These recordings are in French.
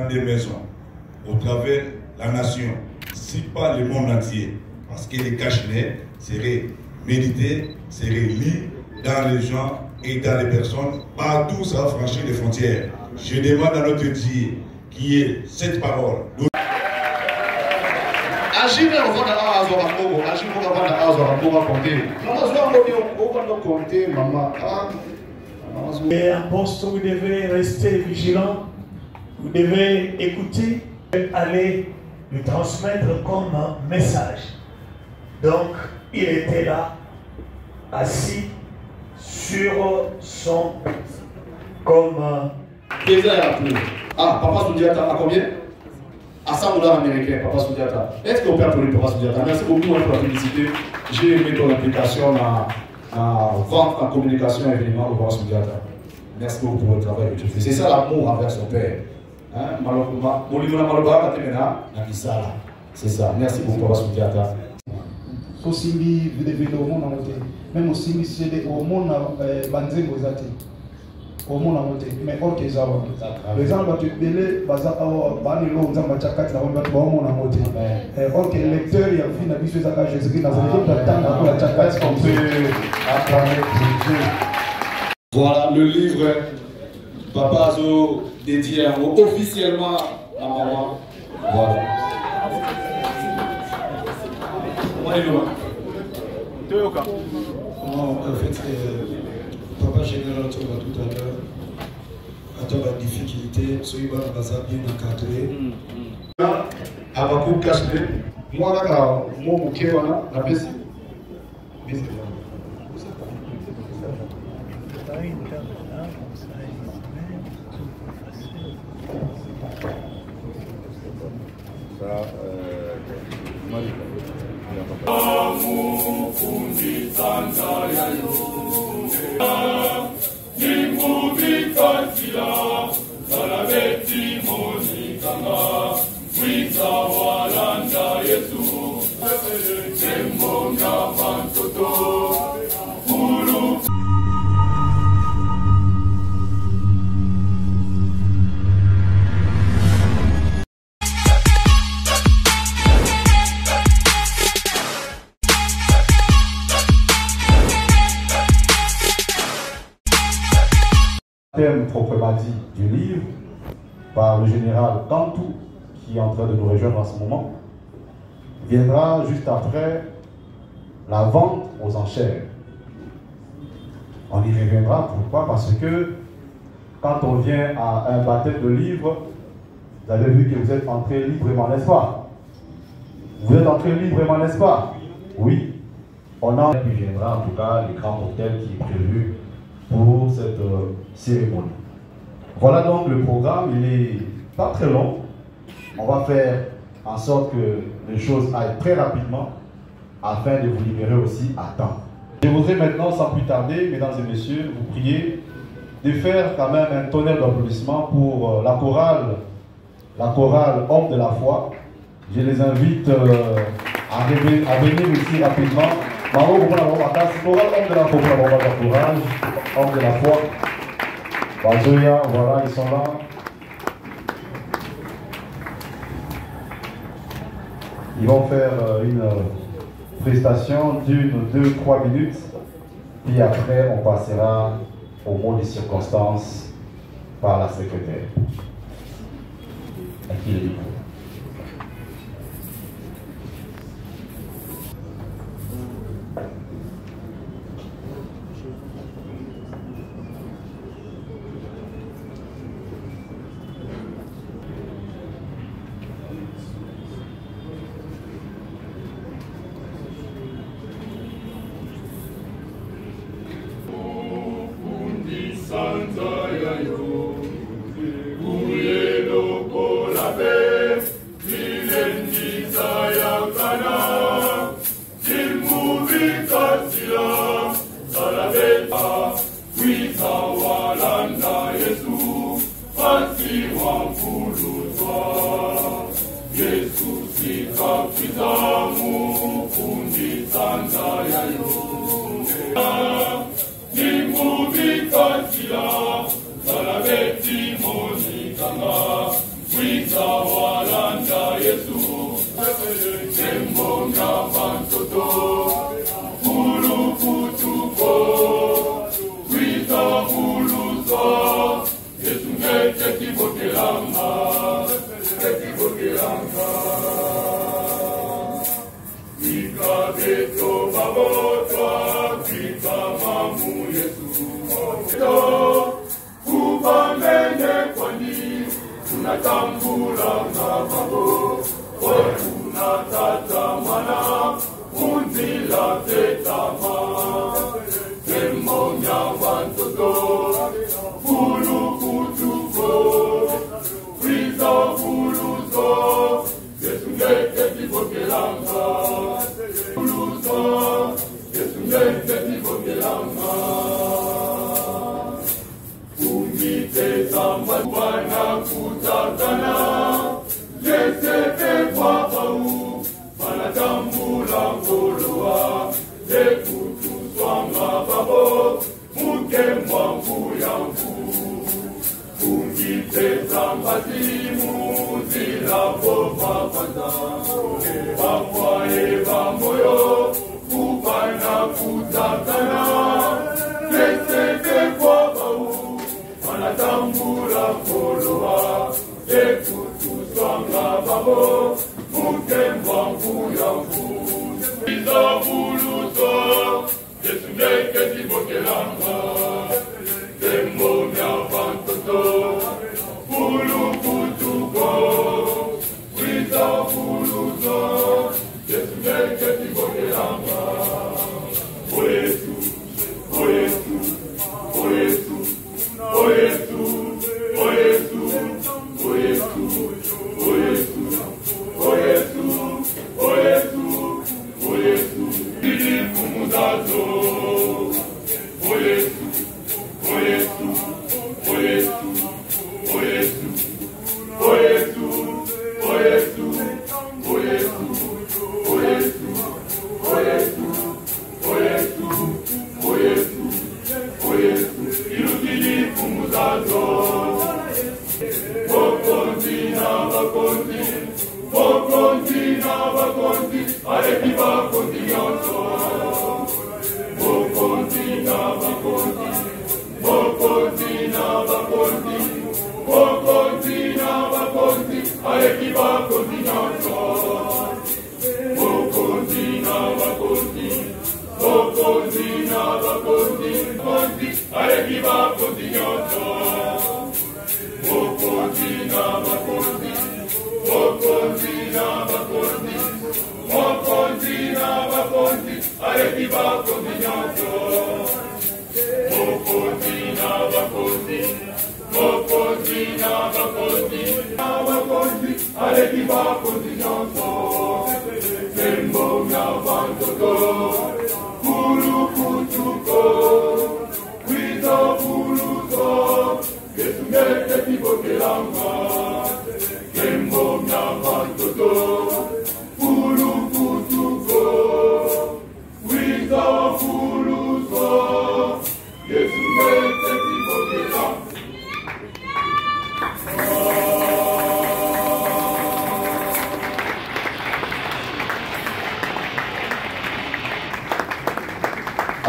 des maisons, au travers de la nation, si pas le monde entier, parce que les cachinets seraient médités, seraient lus dans les gens et dans les personnes, partout ça va franchir les frontières. Je demande à notre Dieu qui est cette parole. Et apostle, vous devez rester vigilant, vous devez écouter, aller lui transmettre comme message. Donc, il était là, assis sur son comme ah, Papa Soudiata, à combien? À 100 $ américains, Papa Soudiata. Est-ce qu'on peut appeler Papa Soudiata? Merci beaucoup pour la publicité. J'ai aimé ton application à vente, en communication évidemment, Papa Soudiata. Merci beaucoup pour le travail que tu fais. C'est ça l'amour envers son père. C'est ça. Merci beaucoup, Papa Soudiata. Sosimbi vile au monde en côté. Même aussi c'est au monde banzengo zati. Au monde en côté. Mais ok ça va. Les gens vont te délai bazaka bani lo nzamba chakati na wamba au monde en côté. Ok lecteur il y a vu na biso ça ka Jésus na zali to tanga pour la chakati qu'on peut apprendre. Voilà le livre Papa Zo dédié officiellement à maman. Voilà. En fait, Papa Général tout à l'heure, à la difficulté, celui-là va bien encadré. Abakou Kashmir, moi là, mon bouquet, la baisse. Thème proprement dit du livre par le général Kantou qui est en train de nous rejoindre en ce moment viendra juste après la vente aux enchères. On y reviendra, pourquoi? Parce que quand on vient à un baptême de livre, vous avez vu que vous êtes entré librement, n'est-ce pas? Vous êtes entré librement, n'est-ce pas? Oui. On a qui viendra, en tout cas, les grands cocktails qui est prévu pour cette cérémonie. Voilà donc le programme, il n'est pas très long. On va faire en sorte que les choses aillent très rapidement afin de vous libérer aussi à temps. Je voudrais maintenant, sans plus tarder, mesdames et messieurs, vous prier de faire quand même un tonnerre d'applaudissements pour la chorale Homme de la foi. Je les invite à venir ici rapidement. Homme de la foi. Bazoya, voilà, ils sont là. Ils vont faire une prestation d'1, 2, 3 minutes. Puis après, on passera au mot des circonstances par la secrétaire. À qui le micro? We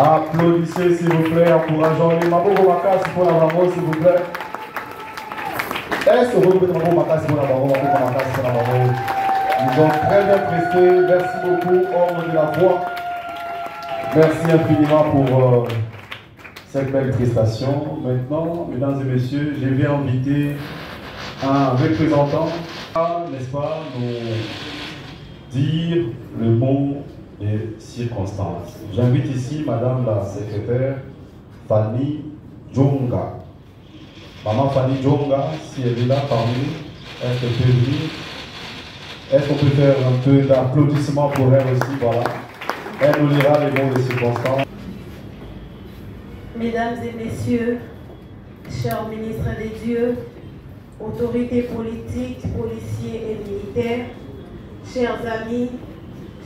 Applaudissez s'il vous plaît, encourageons les Maboko Makas pour la Bamo s'il vous plaît. Est-ce que vous pouvez Maboko Makas pour la Bamo, Maboko Makas pour la Bamo? Ils ont très bien presté, merci beaucoup, homme de la voix. Merci infiniment pour cette belle prestation. Maintenant, mesdames et messieurs, je vais inviter un représentant, n'est-ce pas, nous dire le mot des circonstances. J'invite ici Madame la secrétaire Fanny Djonga. Maman Fanny Djonga, si elle est là parmi nous, est-ce qu'elle peut venir? Est-ce qu'on peut faire un peu d'applaudissements pour elle aussi? Voilà. Elle nous lira les mots des circonstances. Mesdames et messieurs, chers ministres des dieux, autorités politiques, policiers et militaires, chers amis,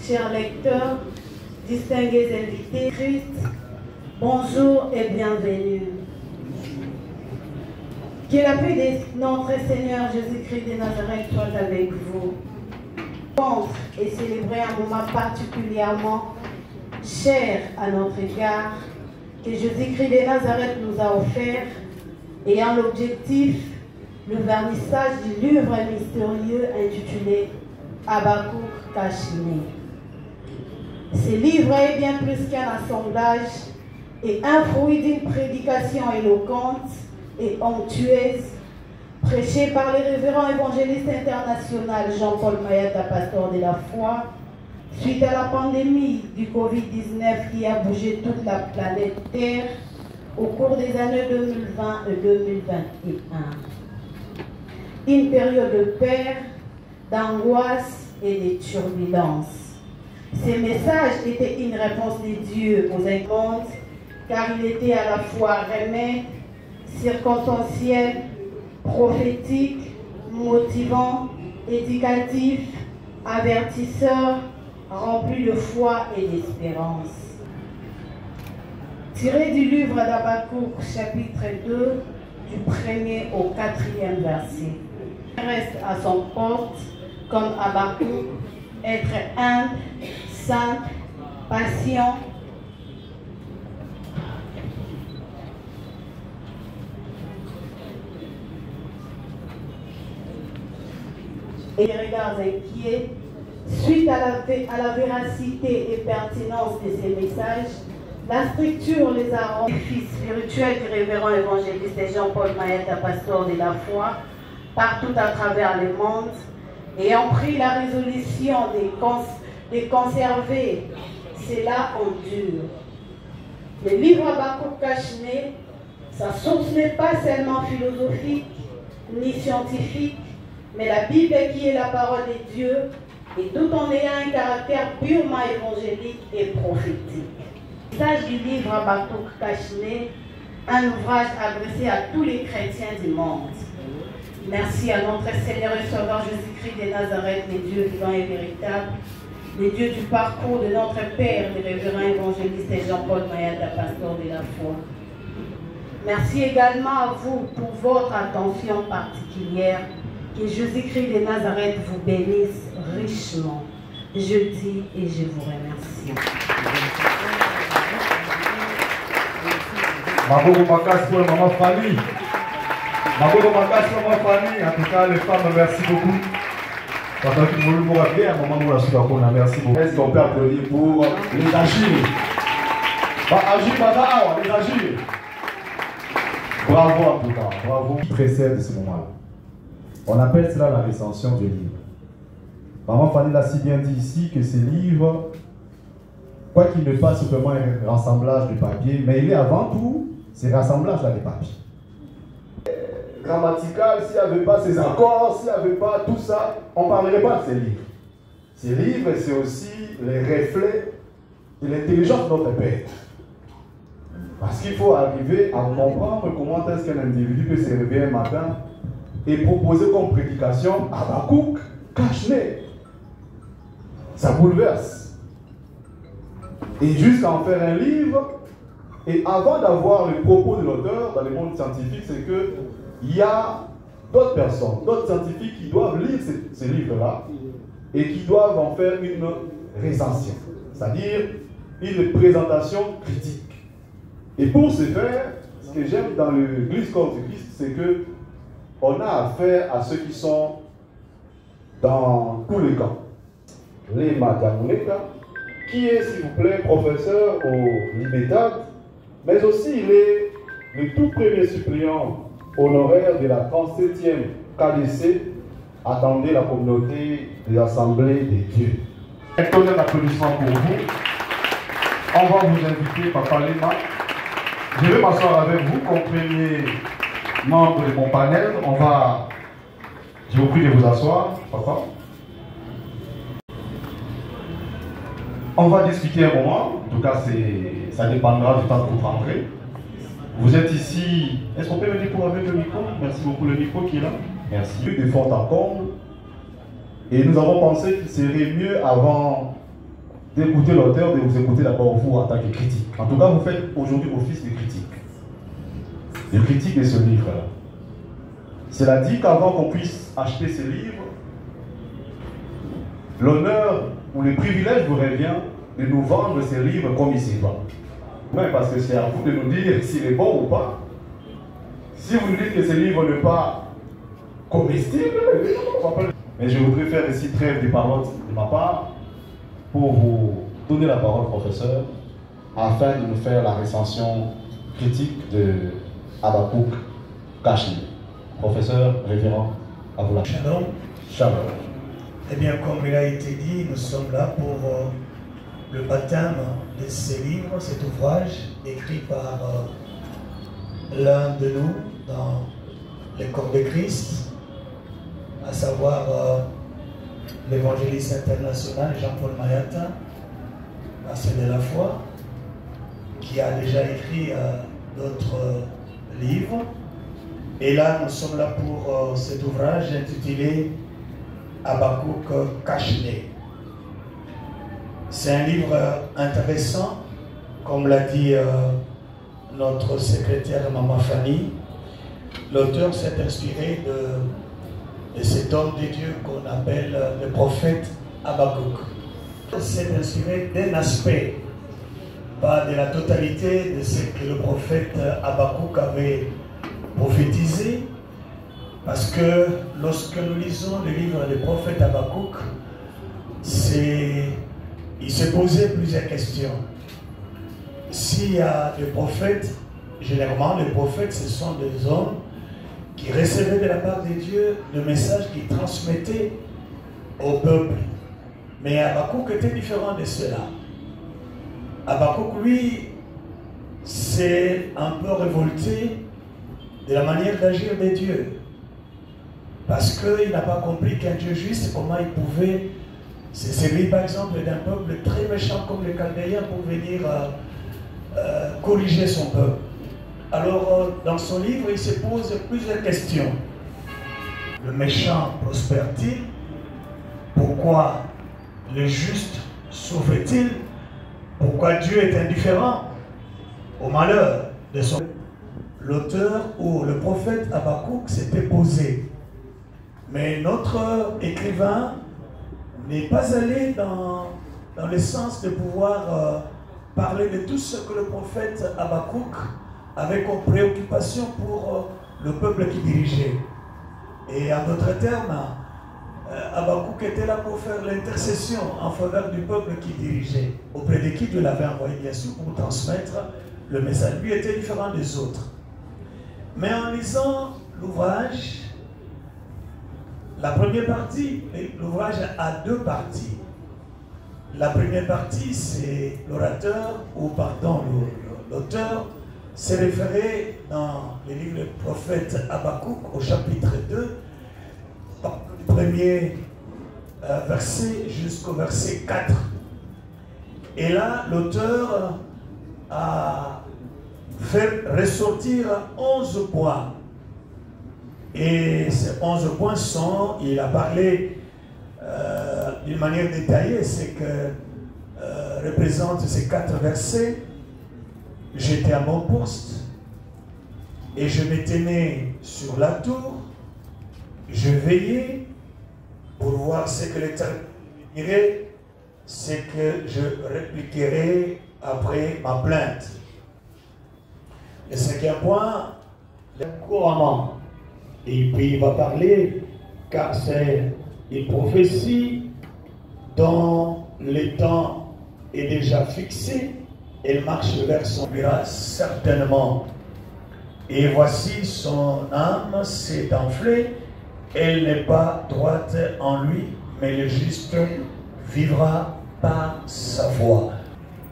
chers lecteurs, distingués invités, Christ, bonjour et bienvenue. Que la paix de notre Seigneur Jésus-Christ de Nazareth soit avec vous. Et célébrer un moment particulièrement cher à notre égard que Jésus-Christ de Nazareth nous a offert, ayant l'objectif le vernissage du livre mystérieux intitulé Habakkuk Cachiné. Ce livre est bien plus qu'un assemblage et un fruit d'une prédication éloquente et onctueuse prêchée par le révérend évangéliste international Jean-Paul Mayata, pasteur de la foi, suite à la pandémie du Covid-19 qui a bougé toute la planète Terre au cours des années 2020 et 2021. Une période de peur, d'angoisse et de turbulences. Ces messages étaient une réponse de Dieu aux incomptes, car il était à la fois remède, circonstanciel, prophétique, motivant, éducatif, avertisseur, rempli de foi et d'espérance. Tiré du livre d'Habakkuk, chapitre 2, du 1er au 4e verset. Reste à son poste comme Habakkuk, être humble, simple, patient, et les regards inquiets, suite à la véracité et pertinence de ces messages, la structure les a rendus fils spirituels du révérend évangéliste Jean-Paul Mayata, pasteur de la foi, partout à travers le monde, et ont pris la résolution de conserver cela en dur. Le livre Habakkuk Kashné, sa source n'est pas seulement philosophique ni scientifique, mais la Bible qui est la parole de Dieu, et tout en ayant un caractère purement évangélique et prophétique. Le message du livre Habakkuk Kashné, un ouvrage adressé à tous les chrétiens du monde. Merci à notre Seigneur et Sauveur Jésus-Christ de Nazareth, le Dieu vivant et véritable, le Dieu du parcours de notre Père, le révérend évangéliste Jean-Paul Mayata, pasteur de la foi. Merci également à vous pour votre attention particulière. Que Jésus-Christ de Nazareth vous bénisse richement. Je dis et je vous remercie. Maman Fanny. En tout cas, les femmes, merci beaucoup. Pendant que vous vous rappelez, à un moment où la suite merci beaucoup. Est-ce qu'on peut applaudir pour les agir? Les agir. Bravo en tout cas, bravo. Qui précède ce moment-là? On appelle cela la recension du livre. Maman Fanny l'a si bien dit ici que ce livre, quoi qu'il ne fasse simplement un rassemblage de papier, mais il est avant tout ce rassemblage-là de papier. Grammatical, s'il n'y avait pas ces accords, s'il n'y avait pas tout ça, on ne parlerait pas de ces livres. Ces livres, c'est aussi les reflets de l'intelligence de notre Père. Parce qu'il faut arriver à comprendre comment est-ce qu'un individu peut se réveiller un matin et proposer comme prédication Habakkuk Kashné. Ça bouleverse. Et jusqu'à en faire un livre, et avant d'avoir le propos de l'auteur dans le monde scientifique, c'est qu'il y a d'autres personnes, d'autres scientifiques qui doivent lire ces livres-là et qui doivent en faire une recension, c'est-à-dire une présentation critique. Et pour ce faire, ce que j'aime dans l'Église corps du Christ, c'est que on a affaire à ceux qui sont dans tous les camps. Les Matamouneka, qui est, s'il vous plaît, professeur au Libétad, mais aussi il est le tout premier suppléant honoraire de la 37e KDC. Attendez la communauté des assemblées des dieux. Un tonnerre d'applaudissements pour vous. On va vous inviter, Papa Lema. Je vais m'asseoir avec vous comme premier membre de mon panel. Je vous prie de vous asseoir, Papa. On va discuter un moment. En tout cas, ça dépendra du temps que vous prendrez. Vous êtes ici. Est-ce qu'on peut me dire pour avec le micro? Merci beaucoup, le micro qui est là. Merci. De fond en comble. Et nous avons pensé qu'il serait mieux, avant d'écouter l'auteur, de vous écouter d'abord vous en tant que critique. En tout cas, vous faites aujourd'hui office de critique. De critique de ce livre-là. Cela dit qu'avant qu'on puisse acheter ce livre, l'honneur ou le privilège vous revient de nous vendre ces livres comme il s'y va. Mais parce que c'est à vous de nous dire s'il est bon ou pas. Si vous nous dites que ce livre n'est pas comestible, mais je voudrais faire ici trêve de paroles de ma part pour vous donner la parole au professeur afin de nous faire la recension critique de Habakkuk Kashne. Professeur, révérend, à vous la Shalom. Shalom. Eh bien, comme il a été dit, nous sommes là pour le baptême de ce livre, cet ouvrage écrit par l'un de nous dans le corps de Christ, à savoir l'évangéliste international Jean-Paul Mayata, pasteur de la foi, qui a déjà écrit d'autres livres. Et là, nous sommes là pour cet ouvrage intitulé Habakkuk Kashne. C'est un livre intéressant, comme l'a dit notre secrétaire Maman Fanny. L'auteur s'est inspiré de cet homme de Dieu qu'on appelle le prophète Habakkuk. Il s'est inspiré d'un aspect, pas de la totalité de ce que le prophète Habakkuk avait prophétisé, parce que lorsque nous lisons le livre du prophète Habakkuk, il se posait plusieurs questions. S'il y a des prophètes, généralement les prophètes ce sont des hommes qui recevaient de la part de Dieu le message qu'ils transmettaient au peuple. Mais Habakkuk était différent de cela. Habakkuk, lui, s'est un peu révolté de la manière d'agir de Dieu. Parce qu'il n'a pas compris qu'un Dieu juste, comment il pouvait se servir par exemple d'un peuple très méchant comme les Chaldéens pour venir corriger son peuple. Alors, dans son livre, il se pose plusieurs questions. Le méchant prospère-t-il? Pourquoi le juste souffre-t-il? Pourquoi Dieu est indifférent au malheur de son peuple? L'auteur ou le prophète Habakkuk s'était posé. Mais notre écrivain n'est pas allé dans le sens de pouvoir parler de tout ce que le prophète Habakkuk avait comme préoccupation pour le peuple qui dirigeait. Et en d'autres termes, Habakkuk était là pour faire l'intercession en faveur du peuple qui dirigeait, auprès de qui Dieu l'avait envoyé bien sûr pour transmettre le message. Lui était différent des autres. Mais en lisant l'ouvrage, la première partie, l'ouvrage a deux parties. La première partie, c'est l'orateur, ou pardon, l'auteur s'est référé dans le livre du prophète Habakkuk au chapitre 2, du premier verset jusqu'au verset 4. Et là, l'auteur a fait ressortir 11 points. Et ces 11 points sont, il a parlé d'une manière détaillée, ce que représentent ces 4 versets. J'étais à mon poste et je me tenais sur la tour, je veillais pour voir ce que l'Éternel me dirait, ce que je répliquerai après ma plainte. Le 5e point, le couramment. Et puis il va parler, car c'est une prophétie dont le temps est déjà fixé, elle marche vers son but certainement. Et voici son âme s'est enflée, elle n'est pas droite en lui, mais le juste vivra par sa foi.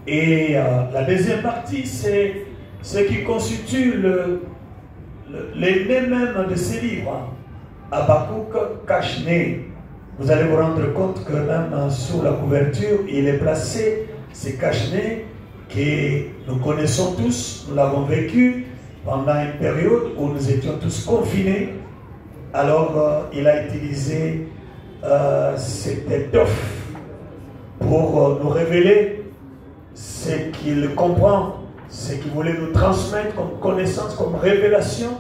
Et la deuxième partie, c'est ce qui constitue l'ennemi même de ces livres. Habakkuk Kashne. Vous allez vous rendre compte que même sous la couverture, il est placé, c'est Kashne, que nous connaissons tous, nous l'avons vécu pendant une période où nous étions tous confinés. Alors il a utilisé cette étoffe pour nous révéler ce qu'il comprend, ce qu'il voulait nous transmettre comme connaissance, comme révélation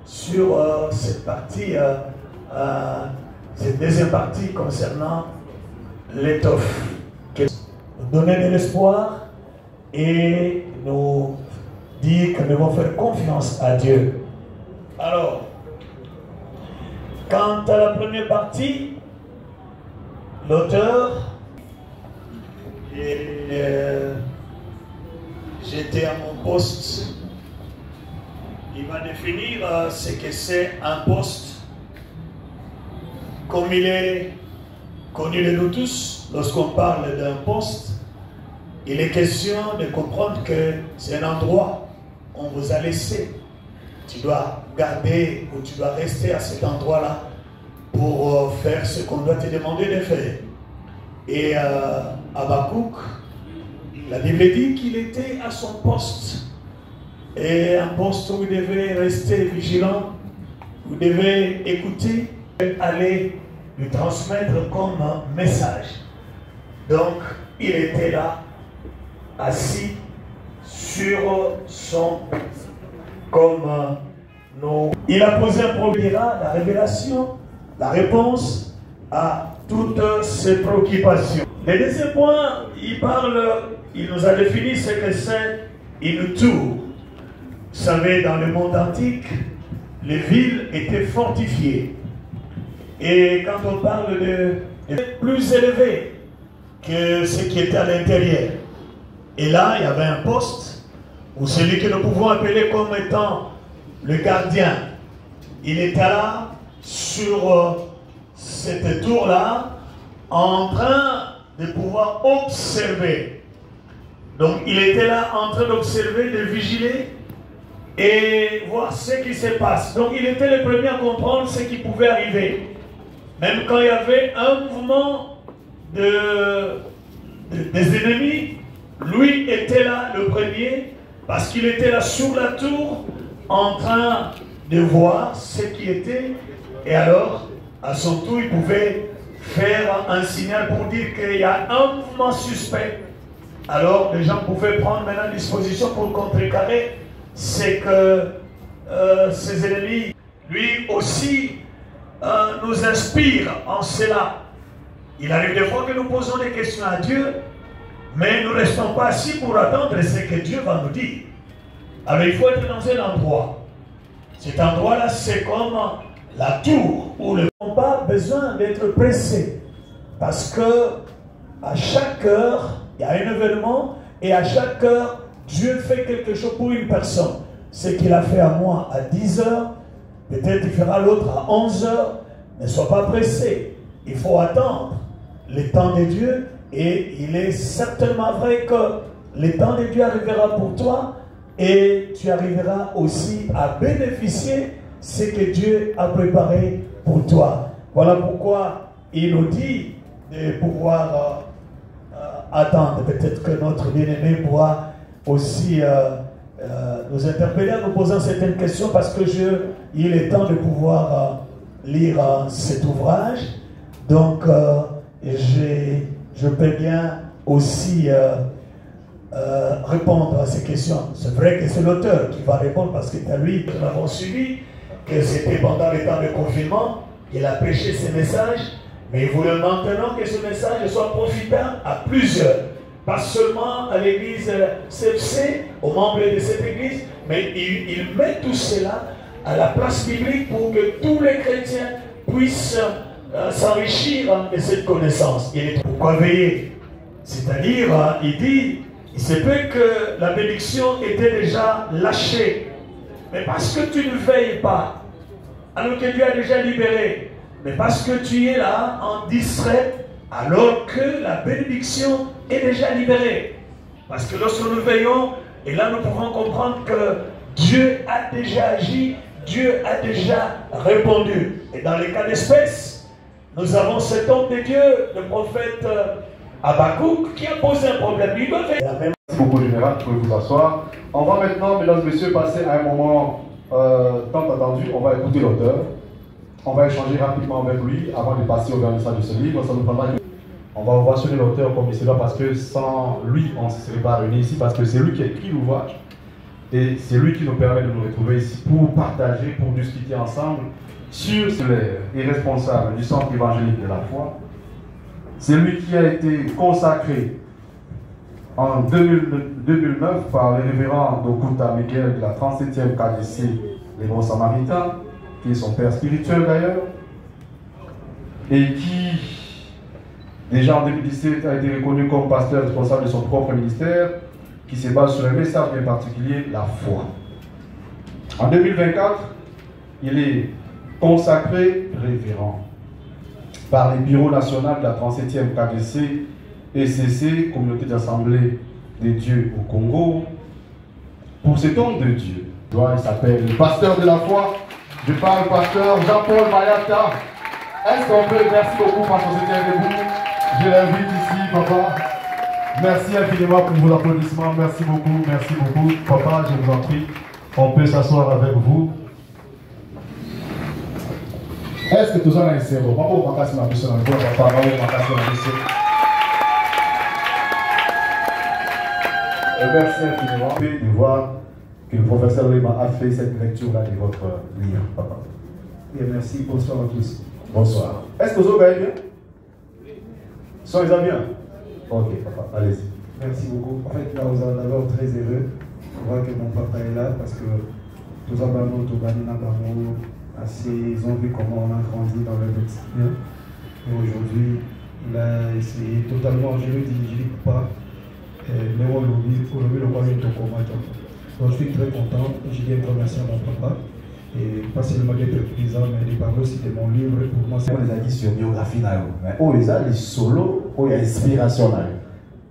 sur cette partie, cette deuxième partie concernant l'étoffe. Nous donner de l'espoir et nous dire que nous devons faire confiance à Dieu. Alors, quant à la première partie, l'auteur, j'étais à mon poste. Il va définir ce que c'est un poste. Comme il est connu de nous tous, lorsqu'on parle d'un poste, il est question de comprendre que c'est un endroit où on vous a laissé. Tu dois garder ou tu dois rester à cet endroit-là pour faire ce qu'on doit te demander de faire. Et Habakkuk, la Bible dit qu'il était à son poste. Et un poste où il devait rester vigilant, où il devait écouter, aller lui transmettre comme un message. Donc, il était là, assis sur son comme nous. Il a posé un problème, la révélation, la réponse à toutes ses préoccupations. Le deuxième point, il nous a défini ce que c'est une tour. Vous savez, dans le monde antique, les villes étaient fortifiées. Et quand on parle de plus élevé que ce qui était à l'intérieur. Et là, il y avait un poste où celui que nous pouvons appeler comme étant le gardien, il était là sur cette tour-là en train de pouvoir observer. Donc il était là en train d'observer, de vigiler et voir ce qui se passe. Donc il était le premier à comprendre ce qui pouvait arriver. Même quand il y avait un mouvement des ennemis, lui était là le premier parce qu'il était là sur la tour en train de voir ce qui était. Et alors, à son tour, il pouvait faire un signal pour dire qu'il y a un mouvement suspect. Alors, les gens pouvaient prendre maintenant disposition pour contrecarrer. C'est que ces ennemis, lui aussi, nous inspirent en cela. Il arrive des fois que nous posons des questions à Dieu, mais nous ne restons pas assis pour attendre ce que Dieu va nous dire. Alors il faut être dans un endroit. Cet endroit-là, c'est comme la tour où le combat a besoin d'être pressé. Parce que à chaque heure, il y a un événement et à chaque heure, Dieu fait quelque chose pour une personne. Ce qu'il a fait à moi à 10 heures, peut-être il fera l'autre à 11 heures. Ne sois pas pressé. Il faut attendre le temps de Dieu. Et il est certainement vrai que le temps de Dieu arrivera pour toi et tu arriveras aussi à bénéficier ce que Dieu a préparé pour toi. Voilà pourquoi il nous dit de pouvoir attendre. Peut-être que notre bien-aimé pourra aussi nous interpeller en nous posant certaines questions parce que il est temps de pouvoir lire cet ouvrage. Donc, je peux bien aussi répondre à ces questions. C'est vrai que c'est l'auteur qui va répondre parce que c'est à lui que nous avons suivi, que c'était pendant les temps de confinement, il a prêché ces messages, mais il voulait maintenant que ce message soit profitable à plusieurs. Pas seulement à l'église CFC, aux membres de cette église, mais il met tout cela à la place biblique pour que tous les chrétiens puissent s'enrichir de cette connaissance. Pourquoi veiller? C'est-à-dire, il dit, il se peut que la bénédiction était déjà lâchée. Mais parce que tu ne veilles pas, alors que Dieu a déjà libéré, mais parce que tu es là en distrait, alors que la bénédiction est déjà libérée. Parce que lorsque nous veillons, et là nous pouvons comprendre que Dieu a déjà agi, Dieu a déjà répondu. Et dans les cas d'espèce, nous avons cet homme de Dieu, le prophète Habakkuk, qui a posé un problème. Il doit faire. Merci beaucoup, général. Vous pouvez vous asseoir. On va maintenant, mesdames et messieurs, passer à un moment tant attendu. On va écouter l'auteur. On va échanger rapidement avec lui avant de passer au vernissage de ce livre. Ça nous prendra. On va ovationner l'auteur comme il se doit parce que sans lui, on ne se serait pas réunis ici parce que c'est lui qui a écrit l'ouvrage. Et c'est lui qui nous permet de nous retrouver ici pour partager, pour discuter ensemble sur les responsables du centre évangélique de la foi. C'est lui qui a été consacré en 2009 par le révérend Dokuta Miguel de la 37e KDC, les Bons Samaritains, qui est son père spirituel d'ailleurs, et qui Déjà en 2017, a été reconnu comme pasteur responsable de son propre ministère qui se base sur un message bien particulier, la foi. En 2024, il est consacré révérend par les bureaux nationaux de la 37e KDC ECC, Communauté d'Assemblée des Dieux au Congo. Pour cet homme de Dieu, il s'appelle le pasteur de la foi. Je parle pasteur Jean-Paul Mayata. Est-ce qu'on peut, merci beaucoup parce que c'était avec vous. Je l'invite ici, papa. Merci infiniment pour vos applaudissements. Merci beaucoup, papa, je vous en prie. On peut s'asseoir avec vous. Est-ce que tout ça est sérieux? Papa, on va casser ma mission. Papa, on va casser ma mission. Merci infiniment de voir que le professeur Lema a fait cette lecture-là de votre livre, papa. Et merci, bonsoir à tous. Bonsoir. Est-ce que vous allez bien? Soyez-en bien. Ok, papa, allez-y. Merci beaucoup. En fait, là, vous êtes d'abord très heureux de voir que mon papa est là parce que tous les gens qui ont vu comment on a grandi dans le quotidien. Et aujourd'hui, il a essayé totalement, je le dis pas, mais on le voit une donc je suis très content, je viens remercier mon papa. Et pas seulement d'être présent, mais de parler aussi de mon livre. Pour moi, c'est. On les a dit sur biographie, mais oh, les a les solos, oh, il y a inspiration.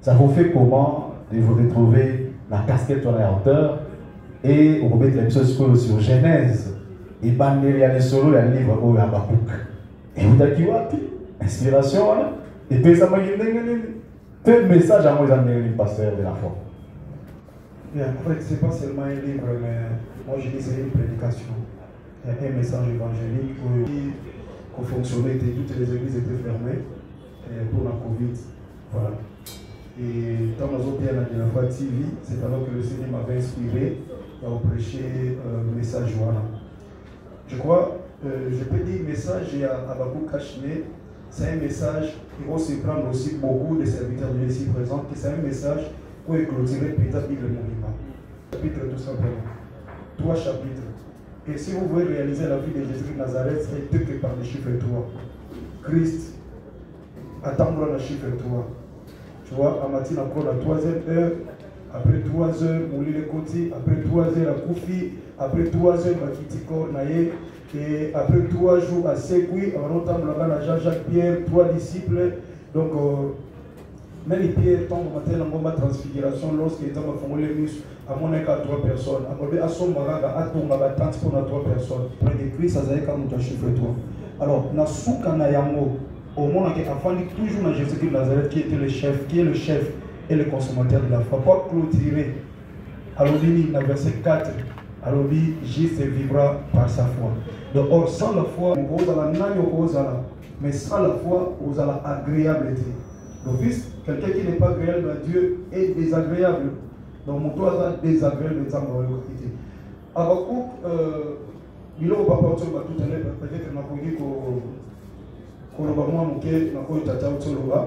Ça vous fait comment de vous retrouver la casquette de l'auteur et on remet l'épisode sur Genèse. Et il y a des solos, il y a un livre, oh, il y a Habakkuk. Et vous avez dit, inspiration, et puis ça m'a dit, quel message à moi, ils ont donné le pasteur de la foi. Bien, en fait, ce n'est pas seulement un livre, mais moi je dis c'est une prédication. Il y a un message évangélique où fonctionnait, toutes les églises étaient fermées pour la Covid. Voilà. Et dans nos autres la foi TV, c'est alors que le Seigneur m'avait inspiré à prêcher le message. Voilà. Je crois, je peux dire message à Habakkuk Kachine, c'est un message qui va se prendre aussi beaucoup de serviteurs de ici présents, c'est un message pour clôturer peut-être le monument. Chapitre tout simplement. 3 chapitres. Et si vous voulez réaliser la vie de Jésus de Nazareth, c'est que par le chiffre 3. Christ, attendre le chiffre 3. Tu vois, à matin encore la 3e heure, après 3 heures, mourir le côté, après 3 heures à Koufi, après 3 heures à Kitiko, Naye, et après 3 jours à Sekui, on entend la Jean-Jacques Pierre, 3 disciples. Donc, même les pierres tombent au matin en transfiguration lorsqu'ils ont formé les muscles à mon écart 3 personnes. À son maraga, à ton magatante pour 3 personnes. Près de Christ, ça a comme un chiffre 3. Alors, Nasuka Nayamo, au monde qui a fallu toujours dans Jésus-Christ de Nazareth, qui était le chef, qui est le chef et le consommateur de la foi. Pour clôturer, alors dans le verset 4, alors Jésus vivra par sa foi. Donc, or, sans la foi, mais sans la foi, vous allez agréabilité. Donc, quelqu'un qui n'est pas agréable à Dieu est désagréable. Donc, mon toit est désagréable de sa moralité. Habakkuk, il a pas parlé tout à l'heure, peut-être que nous dit qu'on va moins manquer, nous avons tata au Toloba.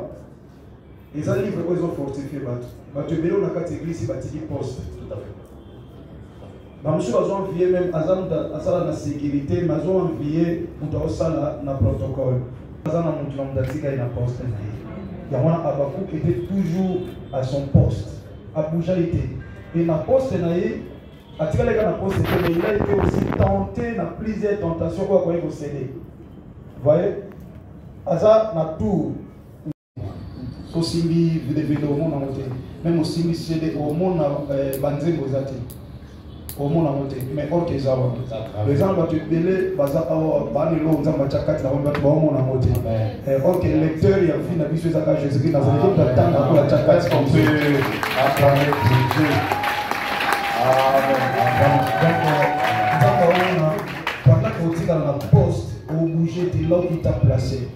Les livres ils ont fortifié. Tu es dans la catégorie, c'est bâti poste. Tout à fait. Monsieur a envié même à la sécurité, mais a envié pour la protocole. Azana mon datika na poste. Yamana Habakkuk était toujours à son poste. Abuja était. Et na poste naïe, à tirer les gars na poste, il a été aussi tenté dans plusieurs tentations pour pouvoir céder. Vous voyez, Aza na tout. Aussi vous devez le monde en monter. Même aussi c'est au monde banzengo zati. Au monde en monter. Mais hors que ça va. Les gens vont te délai, baza bani lo nzamba chakati na wamba tu au monde en monter. Or que le lecteur il a vu na biso zaka Jésus dans un autre temps pour la chakati qu'on peut apprendre de Dieu. Amen. Pendant que tu es dans la poste, au bouger tu là où tu t'as placé.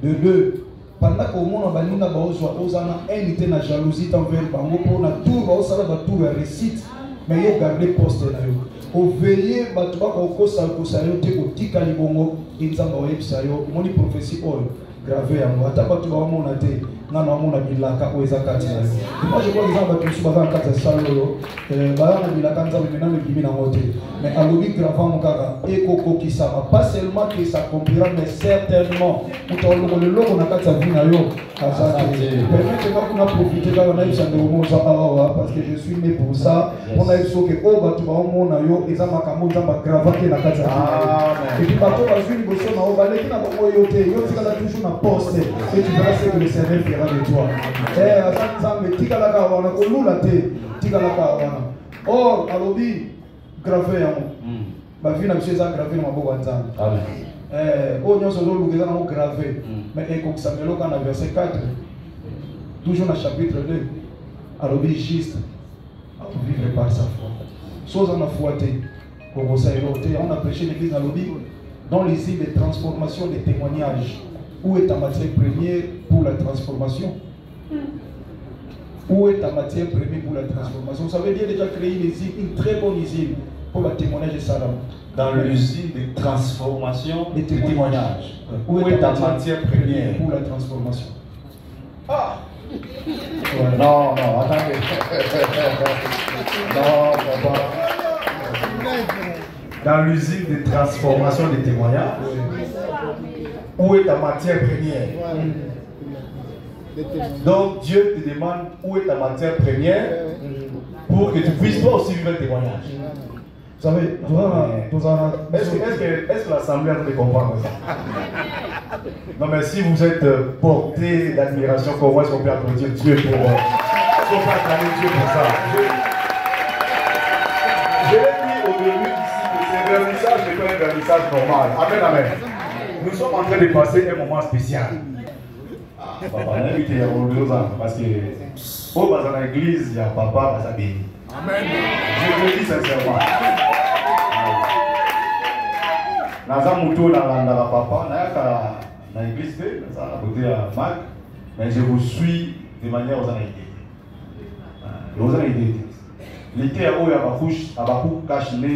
De deux. Pendant que monde a banina baozwa ozana unité na jalousie envers bango pour na tout baosala ba tout récite. Mais yo garder poste na yo. Au veiller batu ba ko sa ko sa yo te ko tika libongo inzamba oyebisa yo moni prophétie oyo gravé yango ata batu ba mona te na mona bilaka o ezakati na yo. Moi je vois les gens battu ba kan kata salolo ba na bilaka nza mais na le bimi na moté. Mais alobi grava mon kaka ekoko kisama pas seulement que ça accomplira mais certainement utolo le logo na kata vina yo azati. Permettez-moi qu'on a profité là on a eu ça de moza awa parce que je suis né pour ça. On a eu ce que o batu ba mona yo ezama kamoza ba grava ke na kata vina. Et puis bato ba zui boso na o ba leki na bo yo te yo tikala toujours na poste et tu verras ce que le Seigneur fera de toi. Azanzambe tikala ka wana ko lula te tikala ka wana. Or alobi gravé yango. Ba vina monsieur za gravé na maboko nzambe. Amen. O nyonso zo lukeza na gravé. Mais ekoksamelo kana verset 4. Toujours dans chapitre 2. Alobi juste à vivre par sa foi. Chose en a foi te. On a prêché l'église à Lobby dans les îles de transformation des témoignages. Où est ta matière première pour la transformation? Où est ta matière première pour la transformation? Vous savez, Dieu a déjà créé une très bonne usine pour le témoignage de Salam. Dans l'usine de transformation des témoignages. Où est ta matière première pour la transformation? Ah! Ouais. Non, attendez. Non, papa. Dans l'usine de transformation des témoignages, où est ta matière première? Donc Dieu te demande où est ta matière première pour que tu puisses toi aussi vivre le témoignage. Vous savez, est-ce que l'Assemblée a de comprendre ça? Non, mais si vous êtes porté d'admiration, comment est-ce qu'on peut applaudir Dieu pour est-ce qu'on peut acclamer Dieu pour ça? Je l'ai dit au début ici que c'est un vernissage, c'est pas un vernissage normal. Amen, amen. Nous sommes en train de passer un moment spécial. Papa, on a invité parce que dans l'église, il y a papa, il y a béni. Amen. Je le dis sincèrement. Naza muto na papa, na l'église, na côté à Mac, mais je vous suis de manière aux idées. Aux idées. L'été à Oya Bakouche, à Bakou Kachine,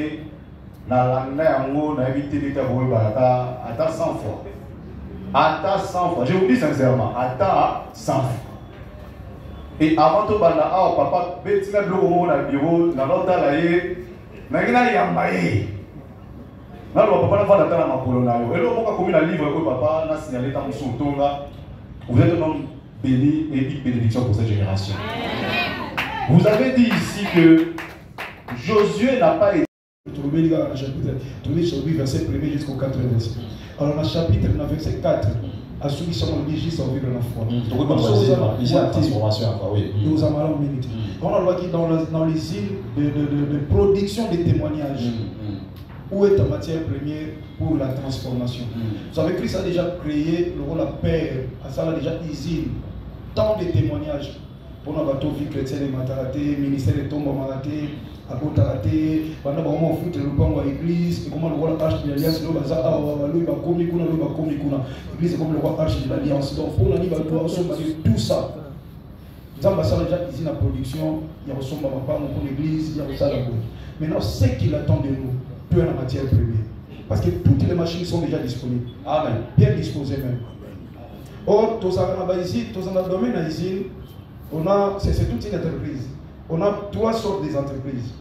na l'année à Mo, na évité l'été à Boé Barata, à 100 fois. À 100 fois. Je vous dis sincèrement, à 100 fois. Et avant tout, papa, Bettina Blou, na bureau, na l'autre laïe, na gina yambaye. Na l'autre papa, na va d'attendre ma polonayo. Et là, on va communiquer un livre, papa, na signalé dans mon soutonga. Vous êtes un homme béni et une bénédiction pour cette génération. Vous avez dit ici que Josué n'a pas été. Trouvez dans le chapitre, verset 1er jusqu'au 4 verset. Alors, dans le chapitre, dans le verset 4, à ceux qui sont obligés de vivre dans la foi. Nous avons la minute. On a le dans les îles de production des témoignages. Où est ta matière première pour la transformation? Vous savez, Christ a déjà créé le rôle à père, à ça, a déjà usine, tant de témoignages. Pour nos bateaux, vie chrétienne et mataraté, ministère de tombe mataraté, à Kotaraté, pendant que on fout le pan à l'église, et comment le roi arche de l'alliance, le bazar, l'église est comme le roi arche de l'alliance. Donc, pour l'année, tout ça. Nous avons déjà usine à production, il y a aussi pour l'église, il y a ça là-bas. Maintenant, ce qu'il attend de nous, peu en matière première. Parce que toutes les machines sont déjà disponibles. Amen. Bien disposées même. Or, dans le domaine de l'usine, c'est toute une entreprise. On a trois sortes d'entreprises.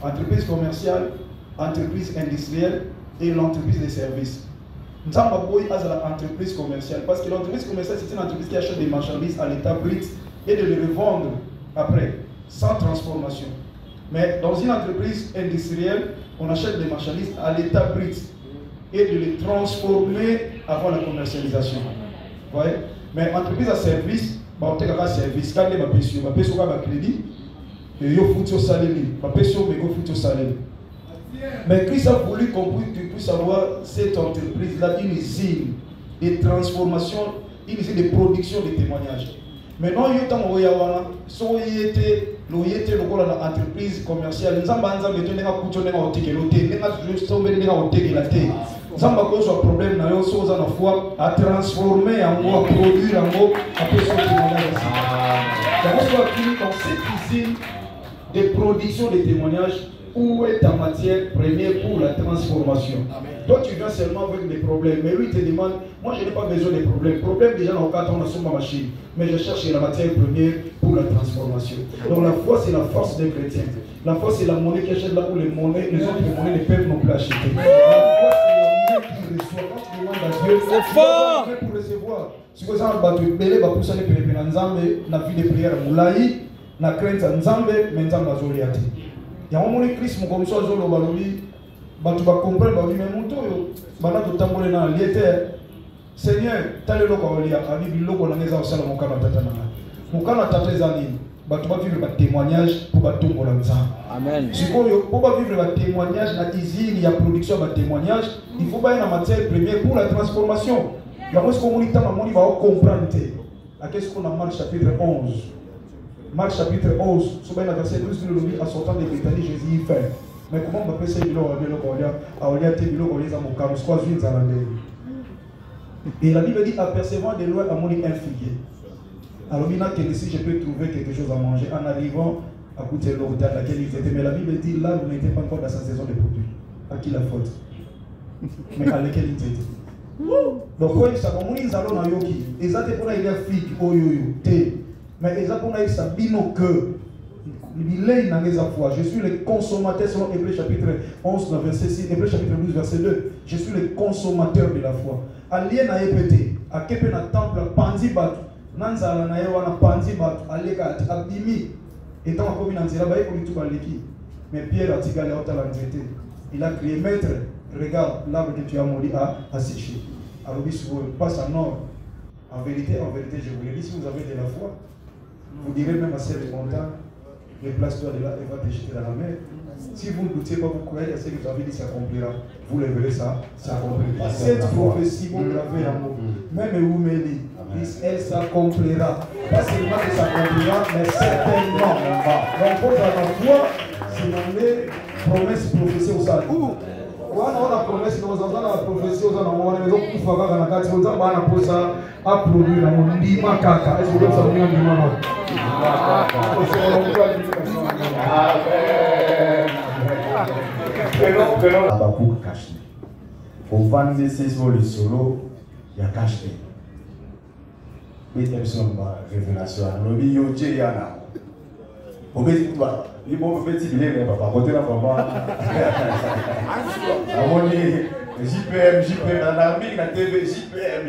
Entreprise commerciale, entreprise industrielle et l'entreprise de services. Nous avons l'entreprise commerciale parce que l'entreprise commerciale, c'est une entreprise qui achète des marchandises à l'état brut et de les revendre après, sans transformation. Mais dans une entreprise industrielle, on achète des marchandises à l'état brut et de les transformer avant la commercialisation. Vous voyez? Mais entreprise à service, on a un service. Quand on a un crédit, il y a un salaire. Mais Christ a voulu qu'on puisse avoir cette entreprise-là, une usine de transformation, une usine de production de témoignages. Maintenant, il y a une entreprise commerciale. Nous avons un problème à transformer en mot, à produire en mot, à peu de témoignages. Dans cette usine de production de témoignages, où est ta matière première pour la transformation? Toi, tu viens seulement avec des problèmes, mais lui, il te demande, moi, je n'ai pas besoin des problèmes. Problème, déjà, dans le cadre, on a sur ma machine, mais je cherche la matière première pour la transformation. Donc, la foi, c'est la force des chrétiens. La foi, c'est la monnaie qui achète là où les autres monnaies ne peuvent non plus acheter. La foi, c'est la monnaie qui reçoit. Quand tu demandes à Dieu, c'est fort pour recevoir. Si vous avez un belé, vous pouvez aller dans Nzambe, na vie de prière moulaï, na crainte Nzambe, mais Nzambe a zoliati. Il y a un moment où Christ m'a comme ça, zolo balobi, tu vas comprendre, bah oui, mais mon tour, bah là, tu t'ambolles dans l'été. Seigneur, t'as le loco à lire, à vivre le loco dans les ansals, mon canal tatana. Mon canal tatana, bah tu vas vivre un témoignage pour battre ton Amen. Si vous pouvez vivre un témoignage, la usine, il y a production de témoignage, il faut pas une matière première pour la transformation. Il y a ce qu'on va comprendre. Qu'est-ce qu'on a Marc chapitre 11? Marc chapitre 11, sur le verset 12, en sortant de Bethanie, Jésus y fait. Mais comment on peut faire et la Bible dit, apercevant de loin, à mon un figuier. Alors, si je peux trouver quelque chose à manger en arrivant à côté de l'hôtel à laquelle ils étaient. Mais la Bible dit, là, vous n'étiez pas encore dans sa saison de produits. À qui la faute? Mais à laquelle ils étaient. Donc, quand ils savent, ils allons dans Yogi. Ils ont pour il y a fille, oh yo yo, té. Mais ils ont pour ils savent nos cœurs. Je suis le consommateur, selon Hébreux chapitre 11, verset 6, Hébreux chapitre 12, verset 2. Je suis le consommateur de la foi. Alien a épété, à Kepen à temple, Pandi Batu, Nanzala na Yawana Pandi Batu, Aleka Abimi, étant en communauté, là-bas, il faut tout l'équipe. Mais Pierre a tiré la haute à l'entrée. Il a crié, maître, regarde l'arbre que tu as mouru à sécher. Alors, si vous passez en or, en vérité, je vous le dis, si vous avez de la foi, vous direz même à cette montagne, déplace-toi de là et va te jeter dans la mer. Si vous ne doutez pas, vous croyez à ce que vous avez dit s'accomplira. Vous le verrez, ça s'accomplira. Cette prophétie, vous l'avez en vous. Même vous me dites, elle s'accomplira. Pas seulement que s'accomplira, mais certainement. Donc, pour la foi, c'est une promesse prophétie au salut. On a promesse, nous avons la prophétie aux gens, mais donc, il faut avoir la carte, on a posé ça à produire dans mon lima caca. Est-ce que vous savez un lima? Abakouk caché. Au 26 le solo, il y a caché. Mais il y a une révélation. Il y a une révélation. Il faut que tu aies papa, côté la maman. JPM, dans l'armée, la TV, JPM.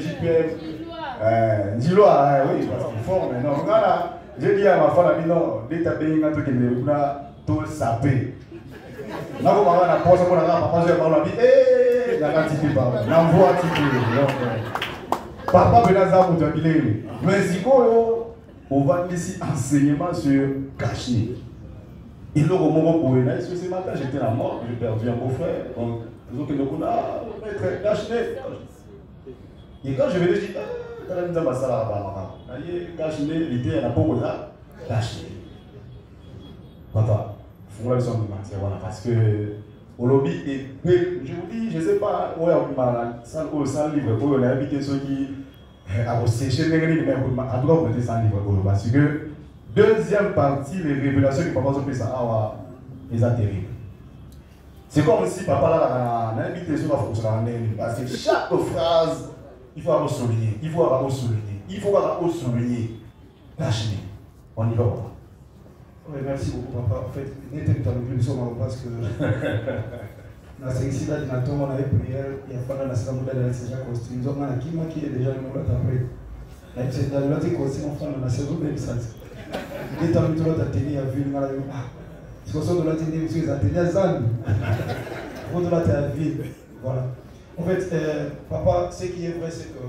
Dis-le, oui, parce qu'il faut, mais non, voilà. J'ai dit à ma femme, non, dès que tu as payé un truc, tu as tout sapé. Là, vous m'avez la pause, vous m'avez la pause, vous m'avez dit, hé, il y a un petit peu, l'envoi un petit peu. Papa, vous avez un petit peu. Mais si on va ici enseignement sur caché. Il le moment pour eux. Est-ce que ce matin j'étais la mort, j'ai perdu un beau-frère. Donc, les autres qui maître, caché. Et quand je vais dire, quand je me dis, ça va, caché, l'idée, elle n'a pas besoin caché. Papa, il faut que vous me parce que au lobby, je vous dis, je ne sais pas, où sans livre, où on a habité ceux qui ont séché les livres, mais à droite, on était sans livre. Parce que deuxième partie, les révélations que papa a fait ça, ils sont terribles. C'est comme si papa là, on a invité sur la fonction parce que chaque phrase, il faut avoir souligné, il faut avoir souligné. Lâchez, on y va. Oui, merci beaucoup, papa. En fait, n'était pas le plus souvent parce que dans cette incident, on avait prière, il y a fallu la salle de la déjà construite. Nous avons qui est déjà le monde après. La construit, on fait la saison de l'essence. Il est en train de tenir à vue, c'est pour ça que l'on tenir à tenir à Zan. Pour la terre à vie. Voilà. En fait, papa, ce qui est vrai, c'est que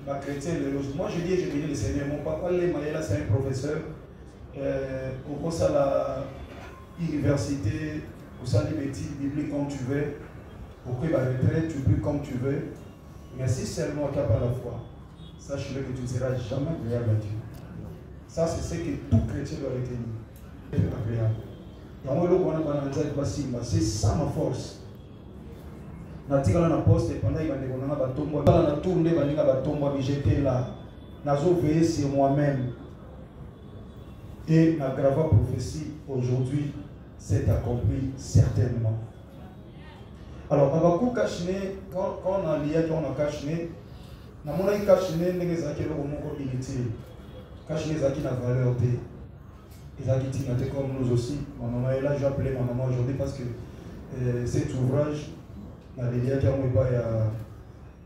la chrétienne, moi je dis, je bénis le Seigneur. Mon papa, c'est un professeur. Au cours de l'université, au sein des métiers bibliques comme tu veux, au cours de la retraite, tu peux comme tu veux. Mais si seulement tu n'as pas la foi, sache-le que tu ne seras jamais agréable à Dieu. Ça, c'est ce que tout chrétien doit retenir. C'est ça ma force. Natikala na poste pendant qu'il y a des tombes, na tourné, j'étais là. Nazo veillé sur moi-même. Et la grave prophétie aujourd'hui, s'est accompli certainement. Alors, Abakou Kachine, quand on a lié, quand on a Kachine, na mona Kachine, n'est pas inutile. Kachine est la valeur de. Ils comme nous aussi. Ma maman est là, j'ai appelé ma maman aujourd'hui parce que cet ouvrage, la dédicace à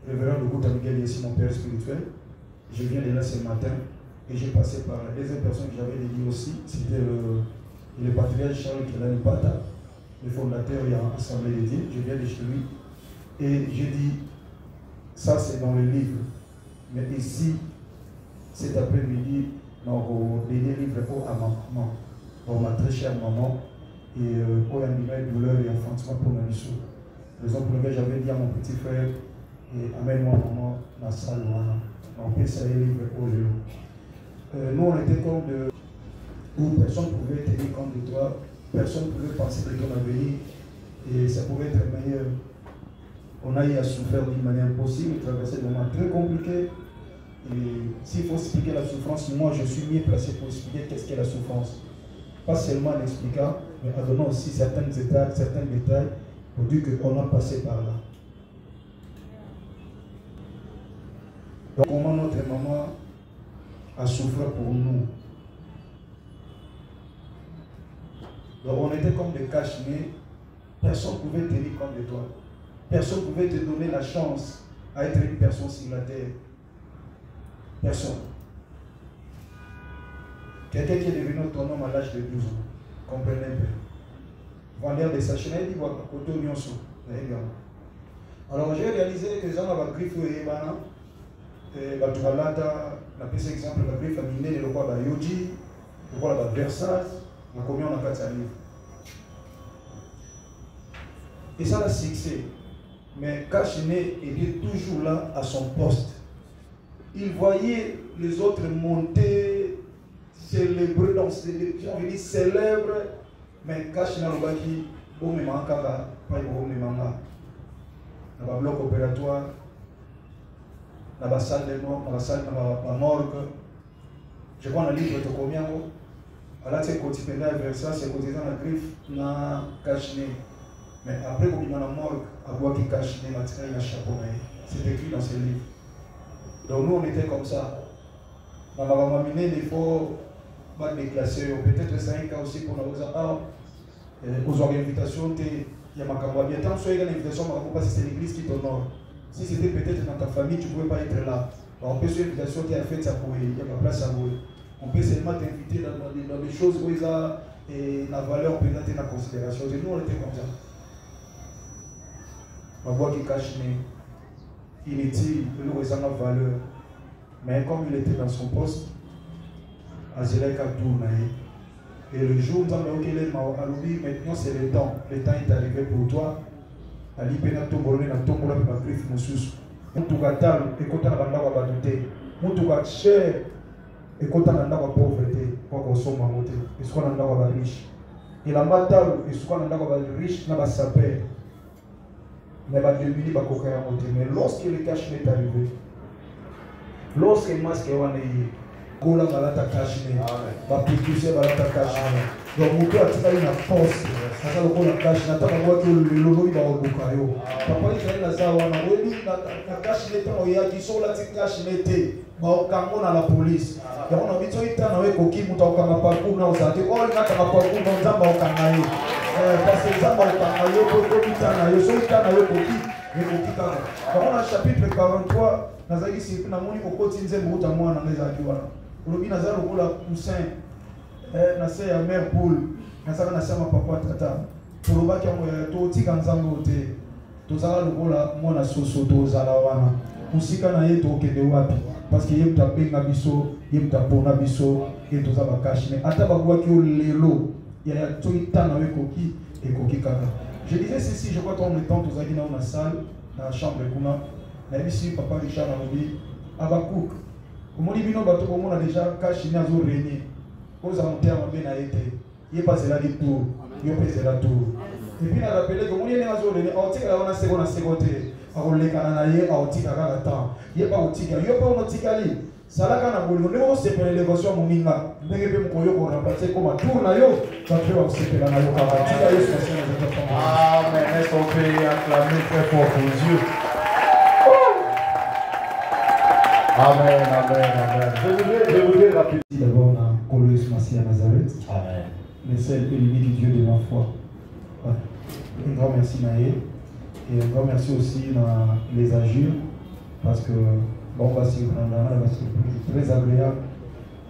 le révérend Lokuta Miguel, ici mon père spirituel. Je viens de là ce matin et j'ai passé par la deuxième personne que j'avais dédiée aussi, c'était le patriarche Charles Kelani Pata, le fondateur de l'Assemblée des Dieux. Je viens de chez lui et j'ai dit, ça c'est dans le livre, mais ici, cet après-midi, on a dédié le livre à ma maman, pour ma très chère maman, et pour animer douleur et enfantement pour ma mission. Raison pour laquelle j'avais dit à mon petit frère, amène-moi maman dans la salle, on peut essayer le livre pour lui. Nous on était comme de où personne ne pouvait tenir compte de toi, personne ne pouvait penser de ton avenir, et ça pouvait être meilleur. On a eu à souffrir d'une manière impossible, traverser des moments très compliqués. Et s'il faut expliquer la souffrance, moi je suis mieux placé pour expliquer qu'est-ce qu'est la souffrance. Pas seulement en expliquant, mais en donnant aussi certains détails pour dire qu'on a passé par là. Donc comment notre maman a souffert pour nous. Donc on était comme des cache-nez, personne ne pouvait tenir compte de toi. Personne ne pouvait te donner la chance à être une personne sur la terre. Personne. Quelqu'un qui est devenu autonome à l'âge de 12 ans. Comprenez un peu. Vendeur de sachets, il dit voilà, côté Nyonso. Alors j'ai réalisé que les gens avaient griffe et bana. Batualata, on a pris exemple, la griffe a miné le roi Yoji, le roi Versailles, on a combien on a 4 livres. Et ça l'a succès. Mais Kachiné était toujours là à son poste. Il voyait les autres monter, célébrer, donc j'ai envie de dire célèbre, mais Kachiné le baki, bon me manquera, pas bon me manquera. Dans le bloc opératoire, dans la salle de mort, dans la salle de la morgue, je crois dans le livre de combien, alors c'est quotidien vers ça, c'est quotidien la griffe, na Kachiné. Mais après, quand il y a la morgue, à voir qui cache les matériels, il y a un chapeau. C'est écrit dans ce livre. Donc nous, on était comme ça. On va m'amener des fois, pas déclassé. Peut-être c'est un cas aussi pour nous dire, aux invitations, il y a ma campagne. Tant que tu as une invitation, parce que c'est l'église qui t'honore. Si c'était peut-être dans ta famille, tu ne pouvais pas être là. On peut sur l'invitation qui a fait ça pour il y a ma place à vous. On peut seulement t'inviter dans des choses où il y a la valeur présentée dans la considération. Et nous, on était comme ça. Ma voix qui cache inutile, il nous a valeur. Mais comme il était dans son poste, Azélek a tourné. Et le jour où il m'a dit, maintenant c'est le temps est arrivé pour toi. Ali Penato Bolone na tombola pa griffe mususu. Mutukatal ekota na banda kwa badute. Mutuka cher ekota na ndako pauvreté kwa kosoma mote. Esiko na ndako ba riche. Il a matal esiko na ndako ba riche na ba saper. Mais ba demini ba kokaya mote. Mais lorsque le cash est arrivé, lorsque le masque est wané, Gola balata cash ne, ba précurseur balata cash ne. Donc moto atika ina force. Asa loko na cash na taka kwa le lolo iba obukayo. Papa ita ina zawa na webi na cash ne tano ya kisola ti cash ne te. Ba okango na la police. Ya ona bito ita na we koki muta okanga parcours na osate. O ina taka parcours na nzamba okanga ye. Parce que nzamba okanga yo ko ita na yo so ita na we koki. Mais koki kaka. Ba ona chapitre 43 nazaki sipi na moni kokoti nzembo uta mwana ngeza akiwana. Olobi nazalo kola poussin. Na se ya mère poule. Nasaka na sama papa tata. Tolobaki yango to tika nzambo te. Tozala lokola mwana soso tozala wana. Musika na ye to kende wapi parce que yemta benga biso, yemta pona biso et tozaba cash mais ata bagwa ki lelo ya to itana we koki et koki kaka. Je disais ceci, je crois qu'on est temps tozaki na na salle, na chambre kuna. Na bisi papa Richard a dit Abakouk. Comment bino bato comme on a déjà cash ni azo régner. Aux amateurs ben a été. Il passe là du tour, il passe là tour. Et puis on a rappelé que mon yéné azo régner, on tika on a seconde. On le cananaye a otika kaka temps. Il pas otika, il pas on otika li. salaka na bolonde o sepela l'élévation moninga ndenge pe mokoyo ko remplacer comme tour na yo tu vas sepela na yo kaba tika Yesu Masiya Nazareth. Amen. Est-ce qu'on peut acclamer très fort pour Dieu? Amen, amen, amen. Je voudrais rappeler d'abord na Kolo Yesu Masiya Nazareth. Amen. Le seul et l'unique Dieu de ma foi. Un grand merci Naé et un grand merci aussi dans les Agir parce que bon va s'y prendre parce que c'est très agréable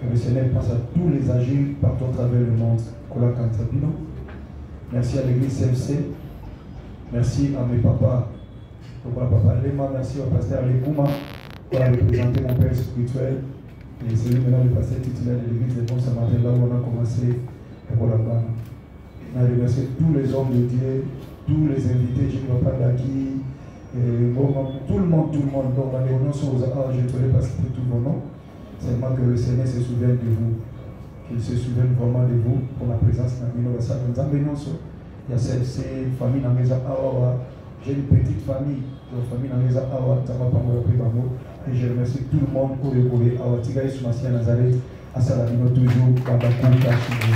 que le Seigneur pense à tous les Agir partout à travers le monde. Kola Kantabino. Merci à l'église CFC. Merci à mes papas. Papa Lema, merci au pasteur Lekouma pour représenter mon père spirituel et c'est lui maintenant le pasteur titulaire de l'église de Bon Samaritain là où on a commencé pour la banque. Je remercie tous les hommes de Dieu, tous les invités, je ne vois pas d'acquis, tout le monde, donc les noms sont aux arts, je ne pourrais pas citer tous vos noms, seulement que le Seigneur se souvienne de vous, qu'il se souvienne vraiment de vous pour la présence de Namino Bassa. Il y a CFC, famille Nameza Awa, j'ai une petite famille, famille Nameza Awa, et je remercie tout le monde pour le Awa, Tiga Yesu Masiya Nazareth, à Salamino toujours, Babakou, Kachibou.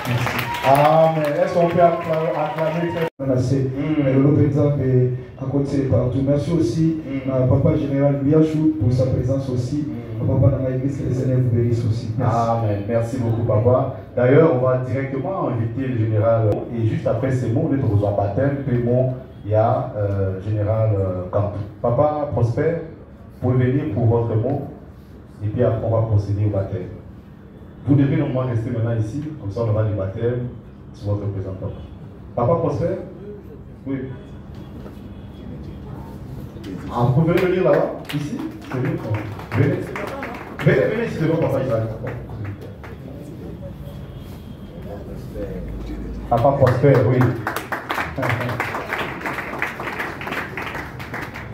Merci. Amen. Est-ce qu'on peut acclamer très merci. L'autre exemple est à côté partout. Merci aussi à Papa Général Biachou pour sa présence aussi. Papa dans l'église, que le Seigneur vous bénisse aussi. Merci. Amen. Merci beaucoup, Papa. D'ailleurs, on va directement inviter le général. Et juste après ces mots, nous sommes en baptême. Puis bon, il y a général Kantou. Papa Prosper, vous pouvez venir pour votre mot. Et puis après, on va procéder au baptême. Vous devez normalement rester maintenant ici, comme ça on aura du baptême sur votre représentant. Papa Prosper? Oui. Ah, vous pouvez venir là-bas? Ici? C'est bien. Venez. Venez ici devant Papa Israël. Papa Prosper, oui.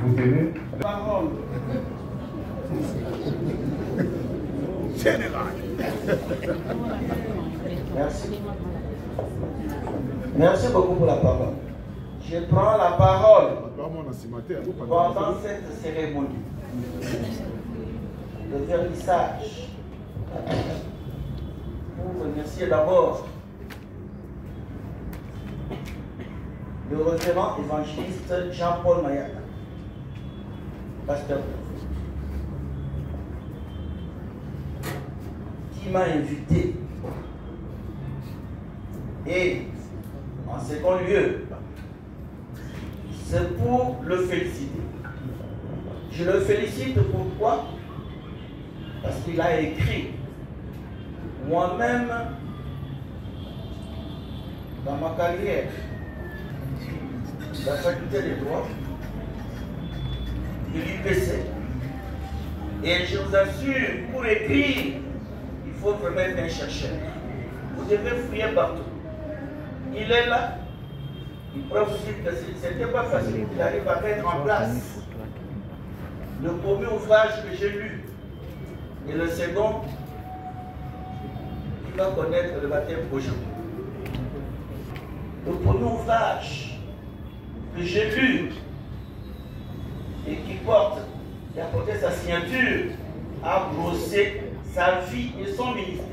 Vous venez? Parole. Général. Merci. Merci beaucoup pour la parole. Je prends la parole pendant cette cérémonie. Le vernissage. Pour remercier d'abord le révérend évangéliste Jean-Paul Mayaka, pasteur, qui m'a invité. Et en second lieu, c'est pour le féliciter. Je le félicite pourquoi? Parce qu'il a écrit, moi-même, dans ma carrière, la faculté des droits, de l'UPC, et je vous assure, pour écrire, il faut vraiment être un chercheur. Vous devez fouiller partout. Il est là. Il preuve aussi que ce n'était pas facile qu'il arrive à mettre en place le premier ouvrage que j'ai lu et le second qui va connaître le baptême aujourd'hui. Le premier ouvrage que j'ai lu et qui a porté sa signature, a brossé sa vie et son ministère.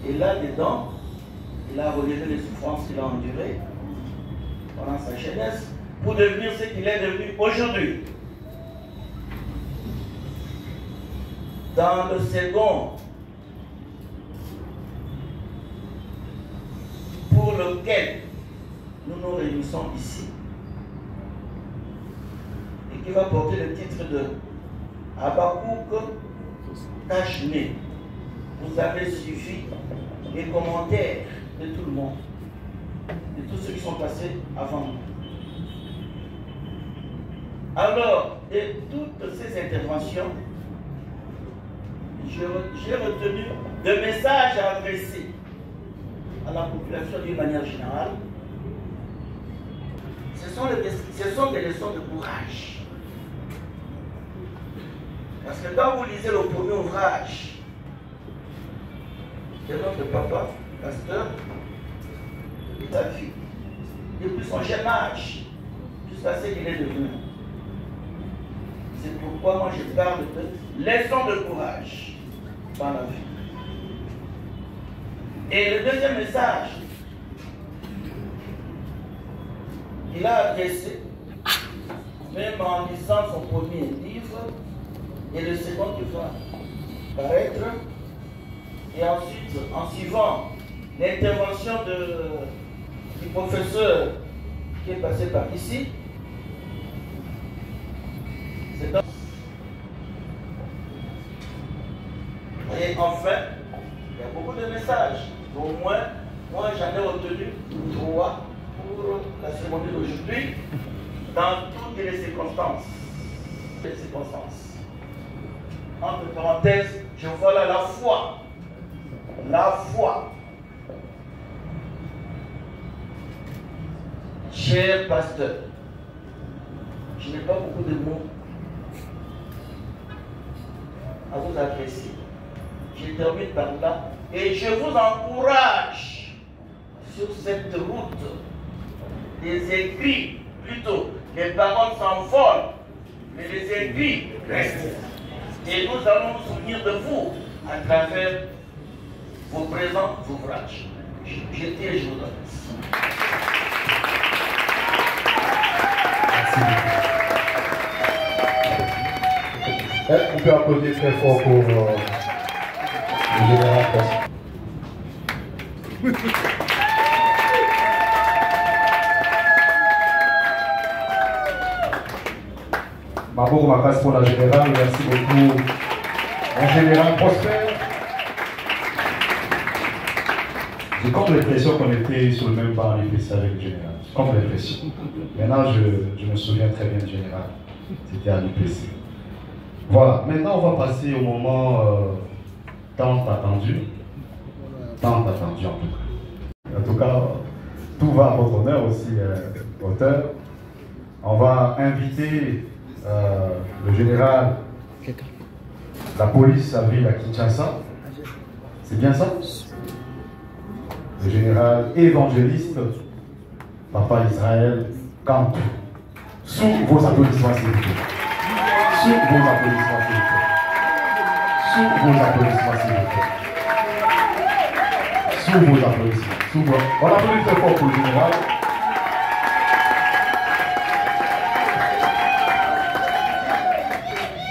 Et là-dedans, il a relevé les souffrances qu'il a endurées pendant sa jeunesse pour devenir ce qu'il est devenu aujourd'hui. Dans le second, pour lequel nous nous réunissons ici, et qui va porter le titre de Habakkuk Tachné. Vous avez suivi les commentaires de tout le monde, de tous ceux qui sont passés avant nous. Alors, de toutes ces interventions, j'ai retenu des messages à adresser à la population d'une manière générale. Ce sont des leçons de courage. Parce que quand vous lisez le premier ouvrage de notre papa, pasteur, il a vu, depuis son jeune âge, jusqu'à ce qu'il est devenu. C'est pourquoi moi je parle de leçon de courage dans la vie. Et le deuxième message, il a adressé, même en lisant son premier livre, et le second qui va paraître, et ensuite, en suivant l'intervention du professeur qui est passé par ici, c'est un... Et enfin, il y a beaucoup de messages. Au moins, moi j'en ai retenu 3 pour la cérémonie d'aujourd'hui, dans toutes les circonstances. Entre parenthèses, je vois là la foi. La foi. Cher pasteur, je n'ai pas beaucoup de mots à vous adresser. Je termine par là et je vous encourage sur cette route. Les écrits, plutôt, les paroles s'envolent, mais les écrits restent. Et nous allons nous souvenir de vous à travers vos présents ouvrages. Je dis et je vous remercie. On peut applaudir très fort pour le général Prosper. Bravo ma passe pour la générale, merci beaucoup. Mon général Prosper. J'ai comme l'impression qu'on était sur le même banc à l'IPC avec le général. Comme l'impression. Maintenant, je me souviens très bien du général. C'était à l'IPC. Voilà, maintenant on va passer au moment tant attendu. Tant attendu en tout cas. En tout cas, tout va à votre honneur aussi, auteur. On va inviter le général de la police à ville à Kinshasa. C'est bien ça? Le général évangéliste, Papa Israël Kantou. Sous vos applaudissements, s'il vous plaît. Sous vos applaudissements, s'il vous plaît. Sous vos applaudissements, s'il vous plaît. Sous vos applaudissements. On applaudit très fort pour le général.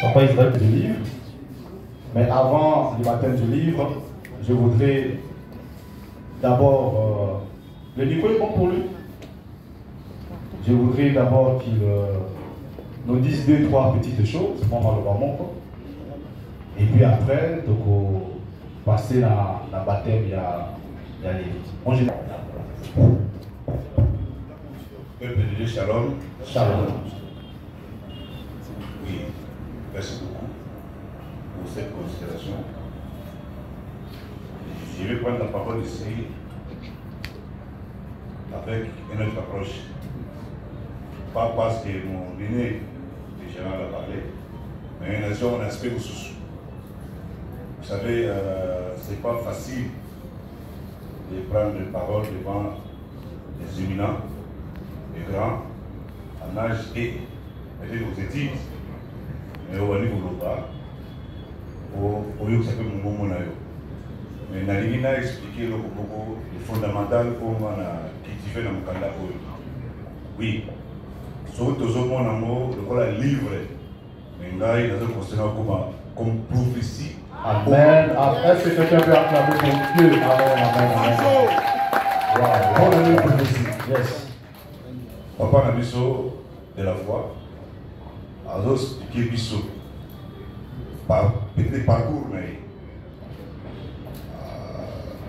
Papa Israël du livre. Mais avant le baptême du livre, je voudrais d'abord. Le micro est bon pour lui. Je voudrais d'abord qu'il nous dise 2-3 petites choses pendant le moment. Et puis après, donc, passer la baptême, il y a les. Peuple de Dieu, shalom. Shalom. Oui, merci beaucoup pour cette considération. Je vais prendre la parole ici avec une autre approche. Pas parce que mon aîné, le général a parlé, mais une nation, un aspect sous. Vous savez, c'est pas facile de prendre la parole devant les éminents, les grands, en âge et peut-être aux études, mais au niveau global, au lieu que ça fait mon moment. Mais Nalingi a expliqué le fondamental pour cultiver dans mon candidat. Oui, surtout aux hommes, le livre, mais il y a des comme prophétie. Amen. Est-ce que quelqu'un peut acclamer pour Dieu? Amen, amen, amen. Wow, bonne prophétie. Yes. Papa Nabiso de la foi, Azos qui Biso, petit parcours, mais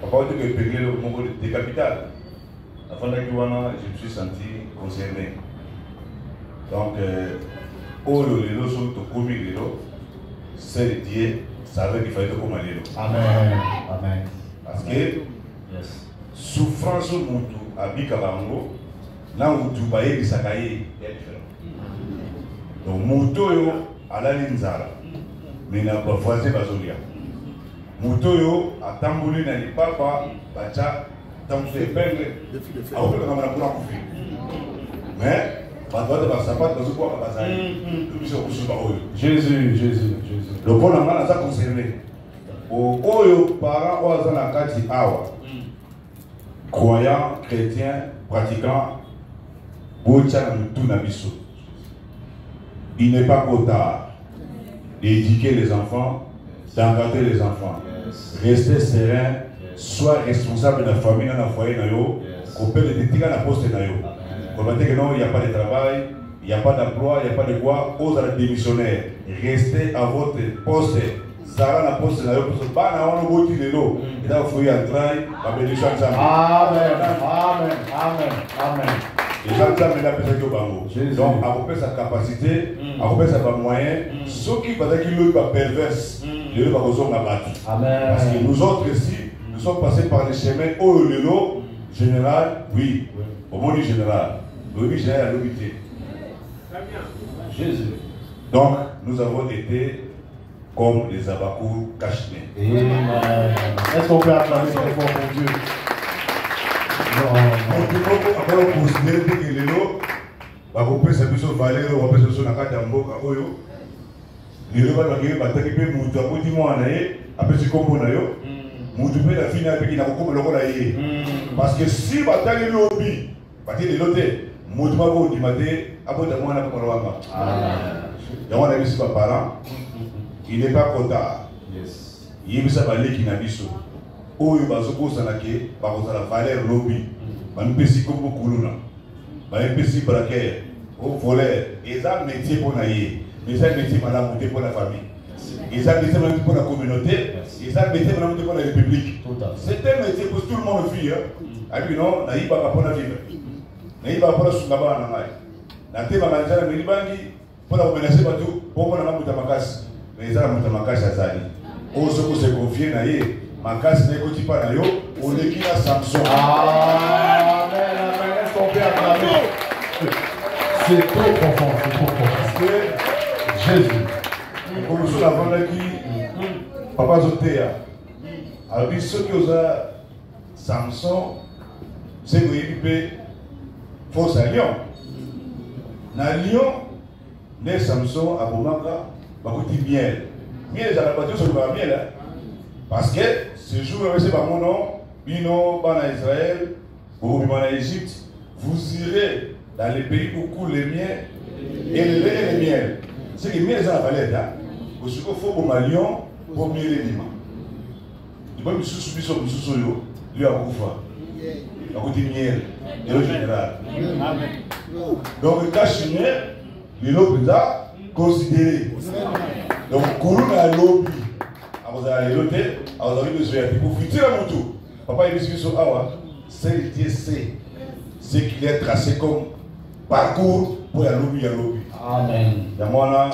papa dit que péglé le Congo des capitales. Avant d'Akiwana, je me suis senti concerné. Donc, les sont commis les lots, c'est Dieu. Savait qu'il fallait comme aller. Amen. Amen. Parce que souffrance au Moutou, à Bikabango, là où tu vas y sakaye, il y a différent. Donc Moutou à la Linzara, mais il n'a pas voisé Bazolia. Moutou à Tambouli n'a pas Bacha, Tambouli épingle, à aucun moment pour la couper. Mais Jésus, Jésus. Le bon enfant n'a pas concerné. Aux parents, aux anakati awa. Croyants, chrétiens, pratiquants, il n'est pas trop tard d'éduquer les enfants, d'encadrer les enfants. Restez serein, sois responsable de la famille, dans la foyer, qu'on peut les détruire dans la poste. Qu'on va dire que non, il n'y a pas de travail, il n'y a pas d'emploi, il n'y a pas de quoi, aux démissionnaires. Restez à votre poste. Zara la poste, on a beau dire l'eau. Et là, il faut y entrer, la bénédiction ensemble. Amen, amen, amen, amen. Les gens ont la personne qui est au bango. Donc, à repérer sa capacité, à repérer sa moyen, ceux qui vont dire qu'il est perverse, il est battu. Parce que nous autres ici, nous sommes passés par les chemins au Lelo, général, oui, au monde général. Le général a l'obité. Jésus. Donc, nous avons été comme les abakou cachinés. Est-ce qu'on peut acclamer très fort pour Dieu? Après, on considère que les lots, on peut se faire valer, on peut se faire un cas d'amboka. Les lots, on va faire un peu de mouton, on dit moi, après c'est comme on a eu. Mouton peut la finir avec qui n'a pas comme le rôle. Parce que si on a les lobbies, on va dire les lotés, mouton va vous dire, après de moi, on a pas le roi. Donc on a vu ses parents. Il n'est pas trop tard. Il y a des gens qui n'ont pas vu. Oh, il y a des gens qui ont la valeur lobby. Il y a des gens qui ont des braqueurs, voleurs. Et ça, c'est un métier pour nous. Mais c'est un métier pour la famille. Et ça, c'est un métier pour la communauté. Et ça, c'est un métier pour la République. C'est un métier pour tout le monde. Et puis non, il n'y a pas de vivre. Il n'y a pas de vivre. Il n'y a pas de vivre. Pour la menacer partout, pour la mutamakasi. Mais ça, la mutamakasi à Zali. On se confie à Yé. Makasi n'est pas là. On est qui à Samson. Amen, amen. Est-ce qu'on peut acclamer? C'est trop profond, c'est trop profond. Parce que Jésus. Comme nous sommes avant qui, Papa Zotéa. Alors, ceux qui ont Samson, c'est que il peut force à Lyon. Dans Lyon, les Samson à Bomaka, il miel. Miel, ils ont battu sur le miel. Parce que ce jour, c'est pas mon nom, Bino, Bana Israël, ou Bana Égypte, vous irez dans les pays où coule le miel et le lait et le miel. C'est que le miel, c'est la valeur. Parce qu'il faut au Malion pour miel et lima. Du coup, il sous lui a couvert. Il a coûté miel, et le général. Donc, le cache-miel, les lobbies considéré. Donc, Kourouna a lobby. Vous avez loté, vous avez besoin de pour futur à mon tour. Papa, il dit sur Awa, c'est Dieu sait ce qu'il est tracé comme parcours pour la lobby. Amen. Il y a moi là,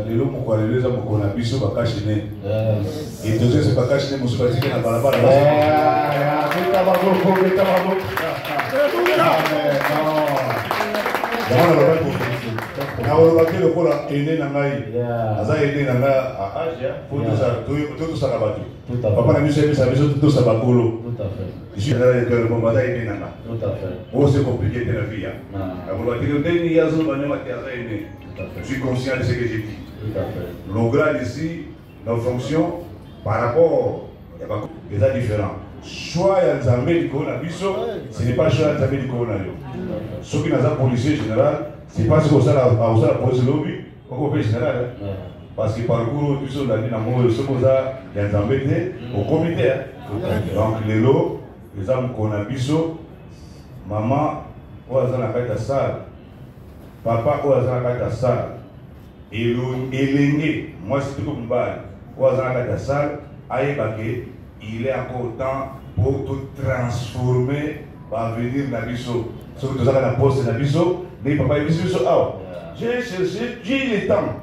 les lots, les hommes qu'on a vu sur le cachiné. Et deuxième, c'est pas cachiné, mais c'est pas dit qu'il y a un balabala. On a remarqué le pôle aîné dans l'aïe. Aza aîné dans l'aïe à Asia. Pour tout ça là battu. Papa n'a mis sa maison tout ça bakolo. Tout à fait. Je suis là avec le bon bataille aîné dans l'aïe. Tout à fait. Oh, c'est compliqué de la vie. On va dire que dernier yazo bané matériel aîné. Je suis conscient de ce que j'ai dit. Tout à fait. Nos grades ici, nos fonctions par rapport à des différents. Soit il y a des armées du Conabiso, ce n'est pas le choix des armées du Conabiso. Ceux qui n'ont pas policier général, c'est parce qu'on a la police lobby, on peut général. Parce que par le cours du sol, il y a des armées au comité. Donc les lots, les armes Conabiso, maman, on a la salle, papa, on a la salle, et l'aîné, moi c'est tout comme balle, on a la salle, il est encore temps pour tout transformer, pour venir dans Nabiso. Ce que nous avons la poste de Nabiso, mais papa est venu sur Awa. J'ai cherché, j'ai eu le temps.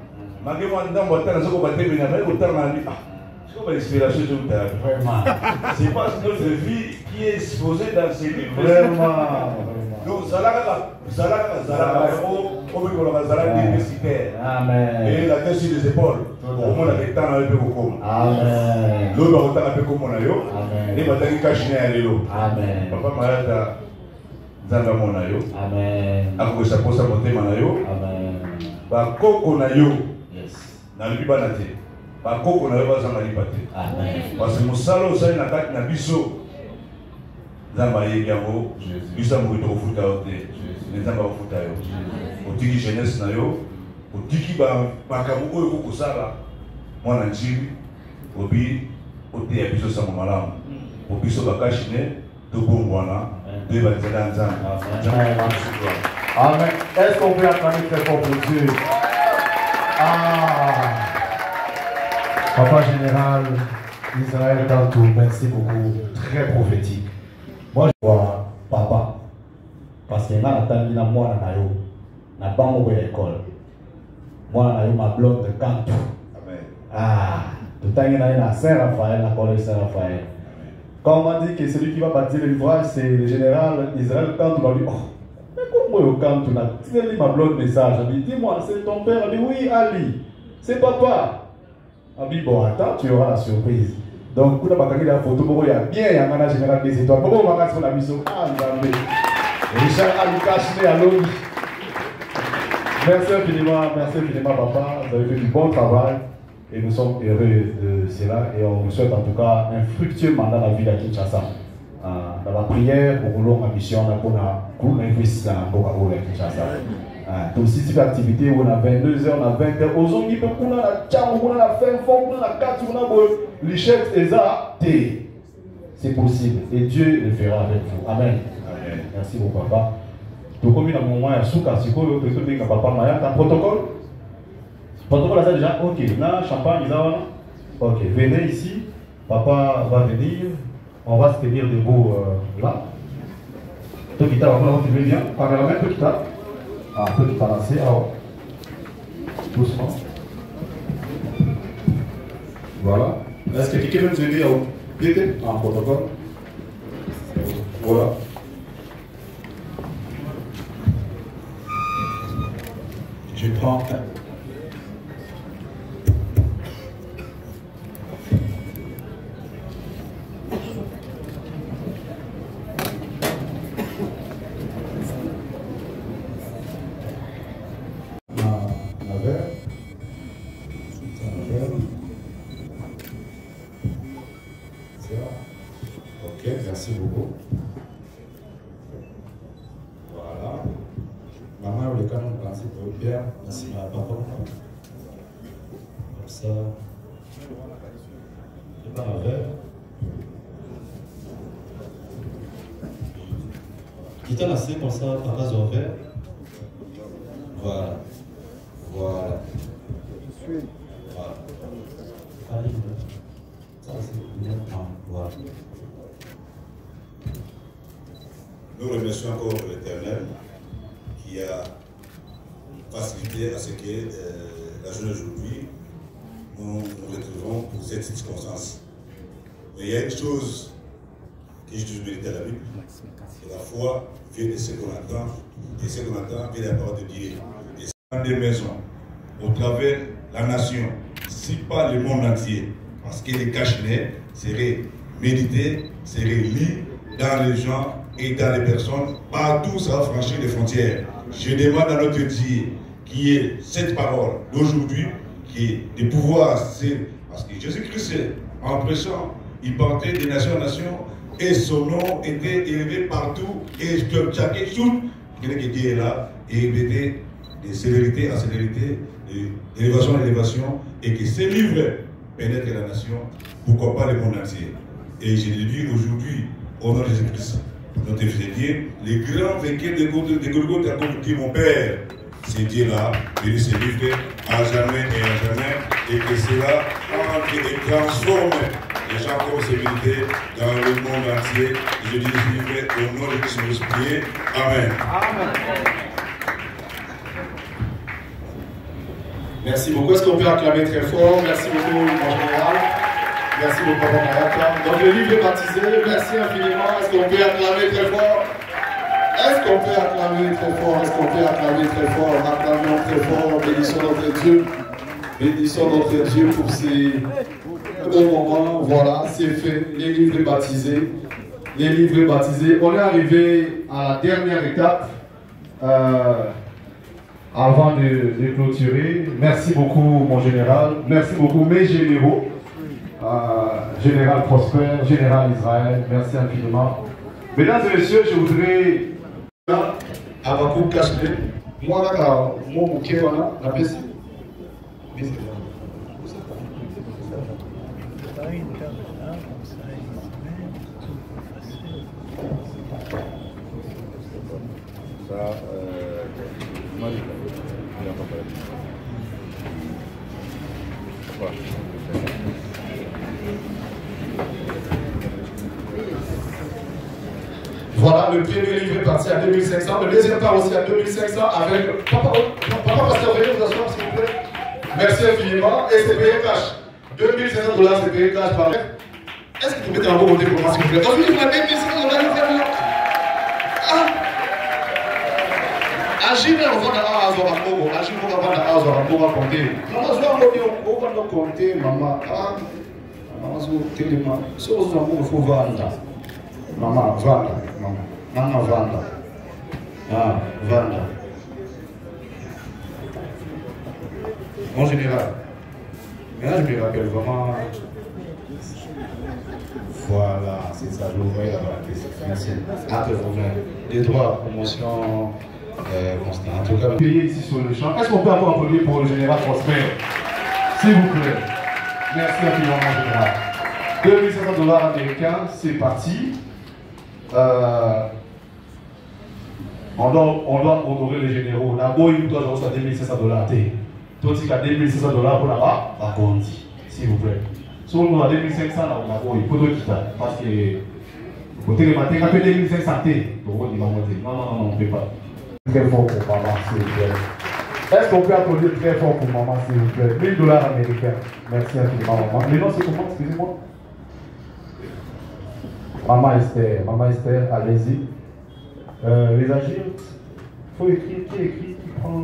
Malgré moi, dans mon temps, je vais terminer, mais au temps, c'est comme l'inspiration de tout vraiment. C'est pas notre vie qui est exposée dans ces livres. Vraiment. Donc, Zalaka, universitaire. Amen. Et la tête sur les épaules. Au moins, avec temps, on a peu comme. Amen. L'autre, on a peu comme on a eu. Amen. Et maintenant, il cache à l'élo. Amen. Papa Marata, Nzamba mona yo. Amen. Akosa posa motema na yo. Amen. Ba koko na yo. Yes. Na liba na te. Ba koko na yo bazanga liba te. Amen. Parce que musalo osali na kati na biso. Nzamba yebi yango. Biso mo to futa yo te. Nzamba futa yo. Otiki jeunesse na yo. Otiki ba makambo oyo kokosala. Mwana njiri obi ote ya biso sa malamu. Obiso bakashine to bongwana. De banzela nzamba. Amen. Est-ce qu'on peut acclamer très fort pour Dieu? Ah, Papa Général Israël Dantou, merci beaucoup. Très prophétique. Moi, je vois Papa. Parce que là, on a moi na yo. Na bango à l'école. Moi, na yo ma blonde de Kantou. Amen. Ah, tout le temps, il y a Saint-Raphaël, la collège Saint-Raphaël. Quand on m'a dit que celui qui va bâtir l'ouvrage, c'est le général Israël Kantou, on m'a dit, oh, mais comment Kantou n'a tiré ma blonde message? Elle dit, dis-moi, c'est ton père? Elle dit, oui, Ali, c'est papa. Elle dit, bon, attends, tu auras la surprise. Donc, pour la photo, il y a bien, il y a un général des étoiles. Pourquoi on va faire la mission? Ah, Richard Ali Kachné à l'eau. Merci infiniment, papa. Vous avez fait du bon travail. Et nous sommes heureux de cela et on vous souhaite en tout cas un fructueux mandat dans la ville à Kinshasa. Dans la prière, pour nous, la mission, pour nous investir dans la Kinshasa. Donc, si c'est une activité où on a 22h, on a 20h, aux hommes, il peut qu'on a la tcham, on a la fin, on a la 4, on a les chefs et ça, c'est possible et Dieu le fera avec vous. Amen. Amen. Merci beaucoup, papa. Donc, comme il y a un moment, il y a Souka, c'est quoi le papa Maya, un protocole? Protocole, ça déjà, ok, là, champagne, là, ok, venez ici, papa va venir, on va se tenir debout là. Toi qui t'as vraiment filmé bien, caméraman, toi qui t'as. Ah, toi qui t'as lancé, alors. Doucement. Voilà. Est-ce que quelqu'un veut nous aider à guetter en protocole? Voilà. Je prends un. Ok, merci beaucoup. Voilà. Maman, le canon de principe bien. Merci, ma papa. Comme ça. Je pas un verre. Quitte à lasser comme ça, papa, sur un verre. Voilà. Voilà. Voilà. Allez, ça c'est bien. Voilà. Nous remercions encore l'Éternel qui a facilité à ce que la journée d'aujourd'hui, nous nous retrouvons pour cette circonstance. Mais il y a une chose que je dois méditer à la Bible, c'est la foi vient de ce qu'on entend, et ce qu'on entend vient de la parole de Dieu. Et c'est dans des maisons, au travers de la nation, si pas le monde entier, parce que les cachets seraient médités, seraient lus dans les gens et dans les personnes, partout ça va franchir les frontières. Je demande à notre Dieu qui est cette parole d'aujourd'hui, qui est de pouvoir, parce que Jésus-Christ en prêchant, il partait de nation en nation et son nom était élevé partout et chaque chose, que Dieu est là et il était de célérité en célérité, d'élévation en élévation et que ces livres pénètrent la nation, pourquoi pas le monde entier. Et je le dis aujourd'hui, au nom de Jésus-Christ, notre Fils de Dieu, les grands vainqueurs de Golgotha, comme dit mon Père, c'est Dieu-là, béni se livre à jamais et à jamais, et que cela entre et transforme les gens comme civilité dans le monde entier. Et je dis livre au nom de Christ-Esprit. Amen. Amen. Merci beaucoup. Est-ce qu'on peut acclamer très fort? Merci beaucoup, mon général. Merci beaucoup, Papa Mayaka. Donc, le livre est baptisé. Merci infiniment. Est-ce qu'on peut acclamer très fort? Est-ce qu'on peut acclamer très fort? Est-ce qu'on peut acclamer très fort? Acclamons très fort. Bénissons notre Dieu. Bénissons notre Dieu pour ces bons moments. Voilà, c'est fait. Le livre est baptisé. les livrets baptisés. On est arrivé à la dernière étape avant de clôturer. Merci beaucoup mon général, merci beaucoup mes généraux, général Prosper, général Israël, merci infiniment. Mesdames et messieurs, je voudrais Abakou Kashmir, moi là, mon bouquet, voilà, la baisse. Voilà, le premier livre est parti à 2500, le deuxième part aussi à 2500 avec... Papa, pasteur, veuillez vous asseoir s'il vous plaît. Merci infiniment. Et c'est payé cash. 2500 $, c'est payé cash par... Est-ce que vous mettez un bon côté pour moi s'il vous plaît? Quand je vous avez 2500 $, vous faites là. Ah! Agir, on va dans la Azora Mogo. Agir, on va dans la Azora Mogo à compter. Maman, je vais vous compter, maman. Ah! Maman, je vais vous tellement. Si vous avez un bon, il faut vendre. Maman, vendre. Maman, vendre. Ah, vendre. En général. Mais là, je me rappelle vraiment. Voilà, c'est ça, je vous voyais là-bas. Merci. Après, les droits, promotion, constant. En tout cas, payer ici sur le champ. Est-ce qu'on peut avoir un produit pour le général Prosper? S'il vous plaît. Merci infiniment, général. 2500 $ américains, c'est parti. On doit honorer les généraux. Là-bas, il doit recevoir 2500 $. Toi, tu as 2500 $ pour là-bas, par contre, s'il vous plaît. Si on a 2500 là, il faut tout quitter. Parce que, côté le matin, quand tu as 2500, on va monter. Non, on ne peut pas. Très fort pour maman, s'il vous plaît. Est-ce qu'on peut applaudir très fort pour maman, s'il vous plaît? 1000 $ américains. Merci infiniment, maman. Le nom, c'est comment? Excusez-moi. Maman Esther, allez-y. Les agiles, il faut écrire, qui écrit, qui prend.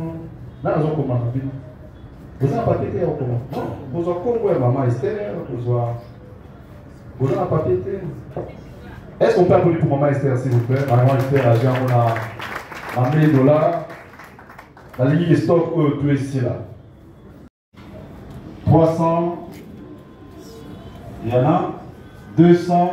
Là, on commence. Vous avez un papier ou comment? Non, vous avez quoi, maman Esther, vous avez un papier. Est-ce qu'on peut applaudir pour maman Esther, s'il vous plaît? Maman Esther, on a 1000 $. La ligne de stock, tout est ici là. 300. Il y en a 200.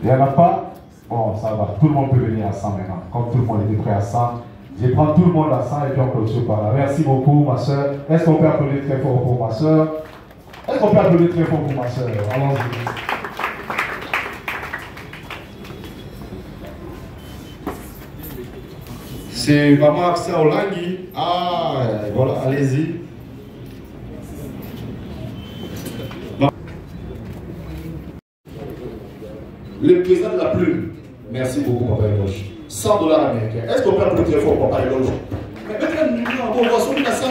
Il n'y en a pas? Bon, ça va. Tout le monde peut venir à 100 maintenant. Comme tout le monde était prêt à 100. Je prends tout le monde à 100 et puis on clôture par là. Merci beaucoup, ma soeur. Est-ce qu'on peut applaudir très fort pour ma soeur? Est-ce qu'on peut applaudir très fort pour ma soeur? Allons-y. C'est maman Aksa Olangi. Ah, voilà, allez-y. Le président de la plume. Merci beaucoup, Papa Eloge. 100 $ américains. Est-ce qu'on peut applaudir très fort, Papa Eloge? Mais maintenant, on va sortir à 100 $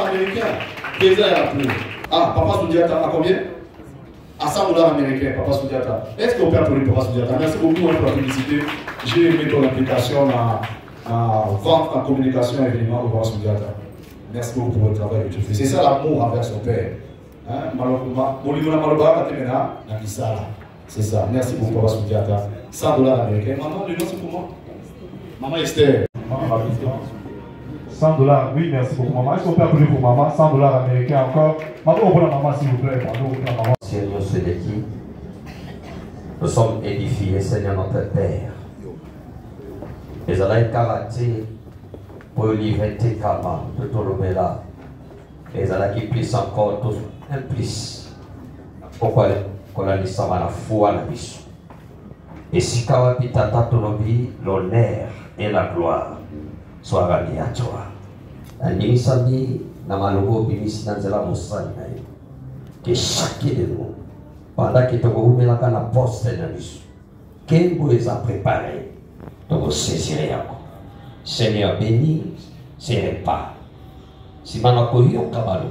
américains. Président de la plume. Ah, Papa Soudiata, à combien? À 100 $ américains, Papa Soudiata. Est-ce qu'on peut applaudir Papa Soudiata? Merci beaucoup pour la publicité. J'ai aimé ton implication en vente, en communication, évidemment, Papa Soudiata. Merci beaucoup pour votre travail que tu fais. C'est ça l'amour envers son père. Malheureusement, mon livre n'a pas le bras, c'est ça. Merci beaucoup, Papa Soudiata. 100 $ américains. Maman, le nom c'est comment? Maman Esther. 100 $, oui, merci beaucoup, maman. Est-ce qu'on peut applaudir pour maman? 100 $ américains encore. Maman, on la maman, s'il vous plaît. Seigneur, Sédéki, nous sommes édifiés, Seigneur notre Père. Les allez caractère pour livrer tes camas, tout le là. Les allez qui puissent encore tout implice. Pourquoi qu'on a dit ça à la foi, la mission. Et si Kawapita Tatonobi, l'honneur et la gloire soient ramenés à toi. La Nimisami, Namalogo, Bimis, Nanzela, Moussani, que chacun de nous, pendant que tu as mis la canne à poste dans le mission, qu'est-ce que vous avez préparé, tu vous saisirez encore. Seigneur béni, c'est pas. Si vous avez eu un camarade,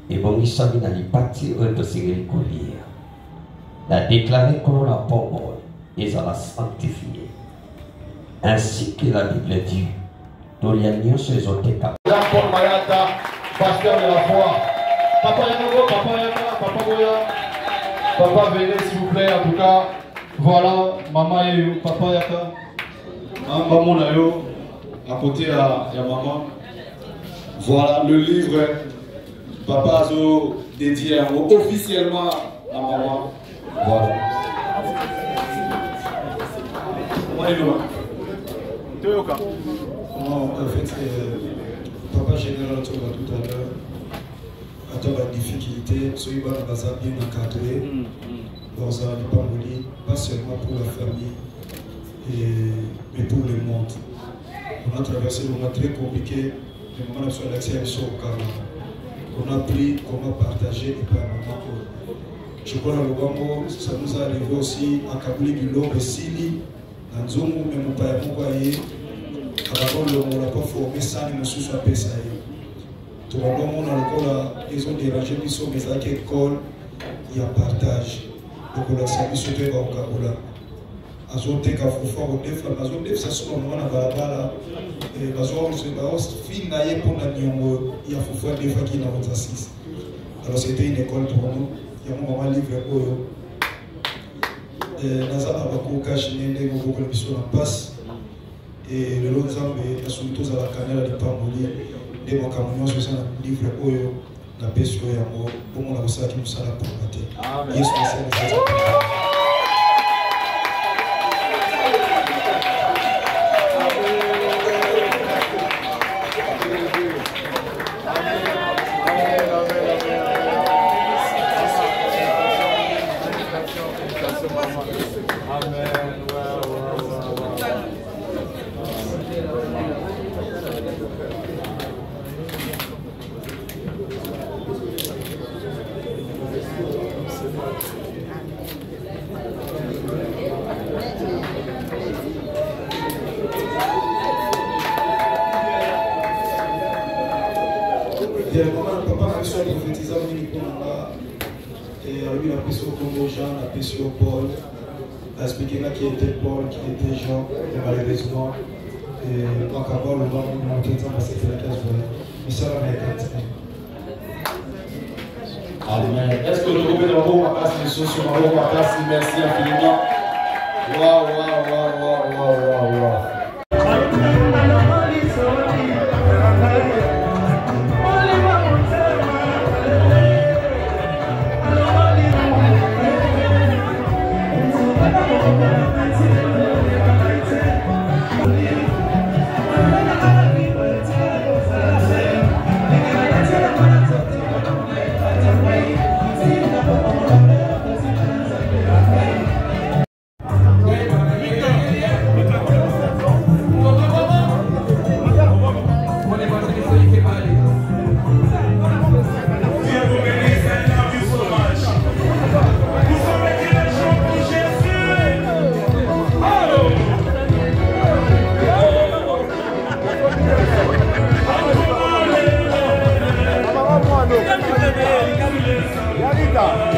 et bon, il s'agit d'aller partir de ce collier. La déclarer qu'on a pas mort et ça la sanctifier. Ainsi que la Bible dit, dans les liens sur les autres cas. Jean-Paul Mayata, pasteur de la foi. Papa Yamogo, Papa Yama, Papa Goya. Papa, venez s'il vous plaît, en tout cas. Voilà, maman et papa yaka. Maman nayo, à côté à maman. Voilà le livre. Papa Azo dédié officiellement à maman. Voilà. Comment est-ce En fait, Papa Général tout à l'heure, à la difficulté, celui qui va bien encadré dans un Pamboli, pas seulement pour la famille, mais pour le monde. On a traversé des moments très compliqués, le moment où l'accès à au Kama. On a appris comment partager et pas un moment. Je crois que le Gambo, ça nous a arrivé aussi à Kabuli Bilo, et Sili, dans Zomu, même pas à Mouaye. Avant on n'a pas formé ça, nous sommes sur PSAE. Tout le monde ils ont dérangé, ils sont mis à l'école, il y a partage. Donc on a servi sur le Kabola. Azote Kafufa, on a ça sur le moment à Balabala. Et fin naïe pour la Nyongo, il y a Fufa des fois qui n'a pas assisté. Alors c'était une école pour nous, il y a mon maman livre Oyo. Naza Abako Kachine, les Gogo Kolbiso en passe. Et le long de surtout à la canal de Pamboli, des Mokamounos, c'est un livre Oyo, la paix sur Yamo, pour mon avocat qui nous sera pour mater. Yes, merci. Papa m'a soit prophétisé et lui a pris sur Congo Jean, a pris sur Paul, a expliqué là qui était Paul, qui était Jean, et malheureusement, et donc avoir le nom de mon temps parce que c'est la classe volée. Mais ça va m'être Amen. Est-ce que le groupe de Mabo Makas, les choses sur Mabo Makas, merci infiniment. Waouh, waouh, waouh, waouh, waouh, waouh. Yanita.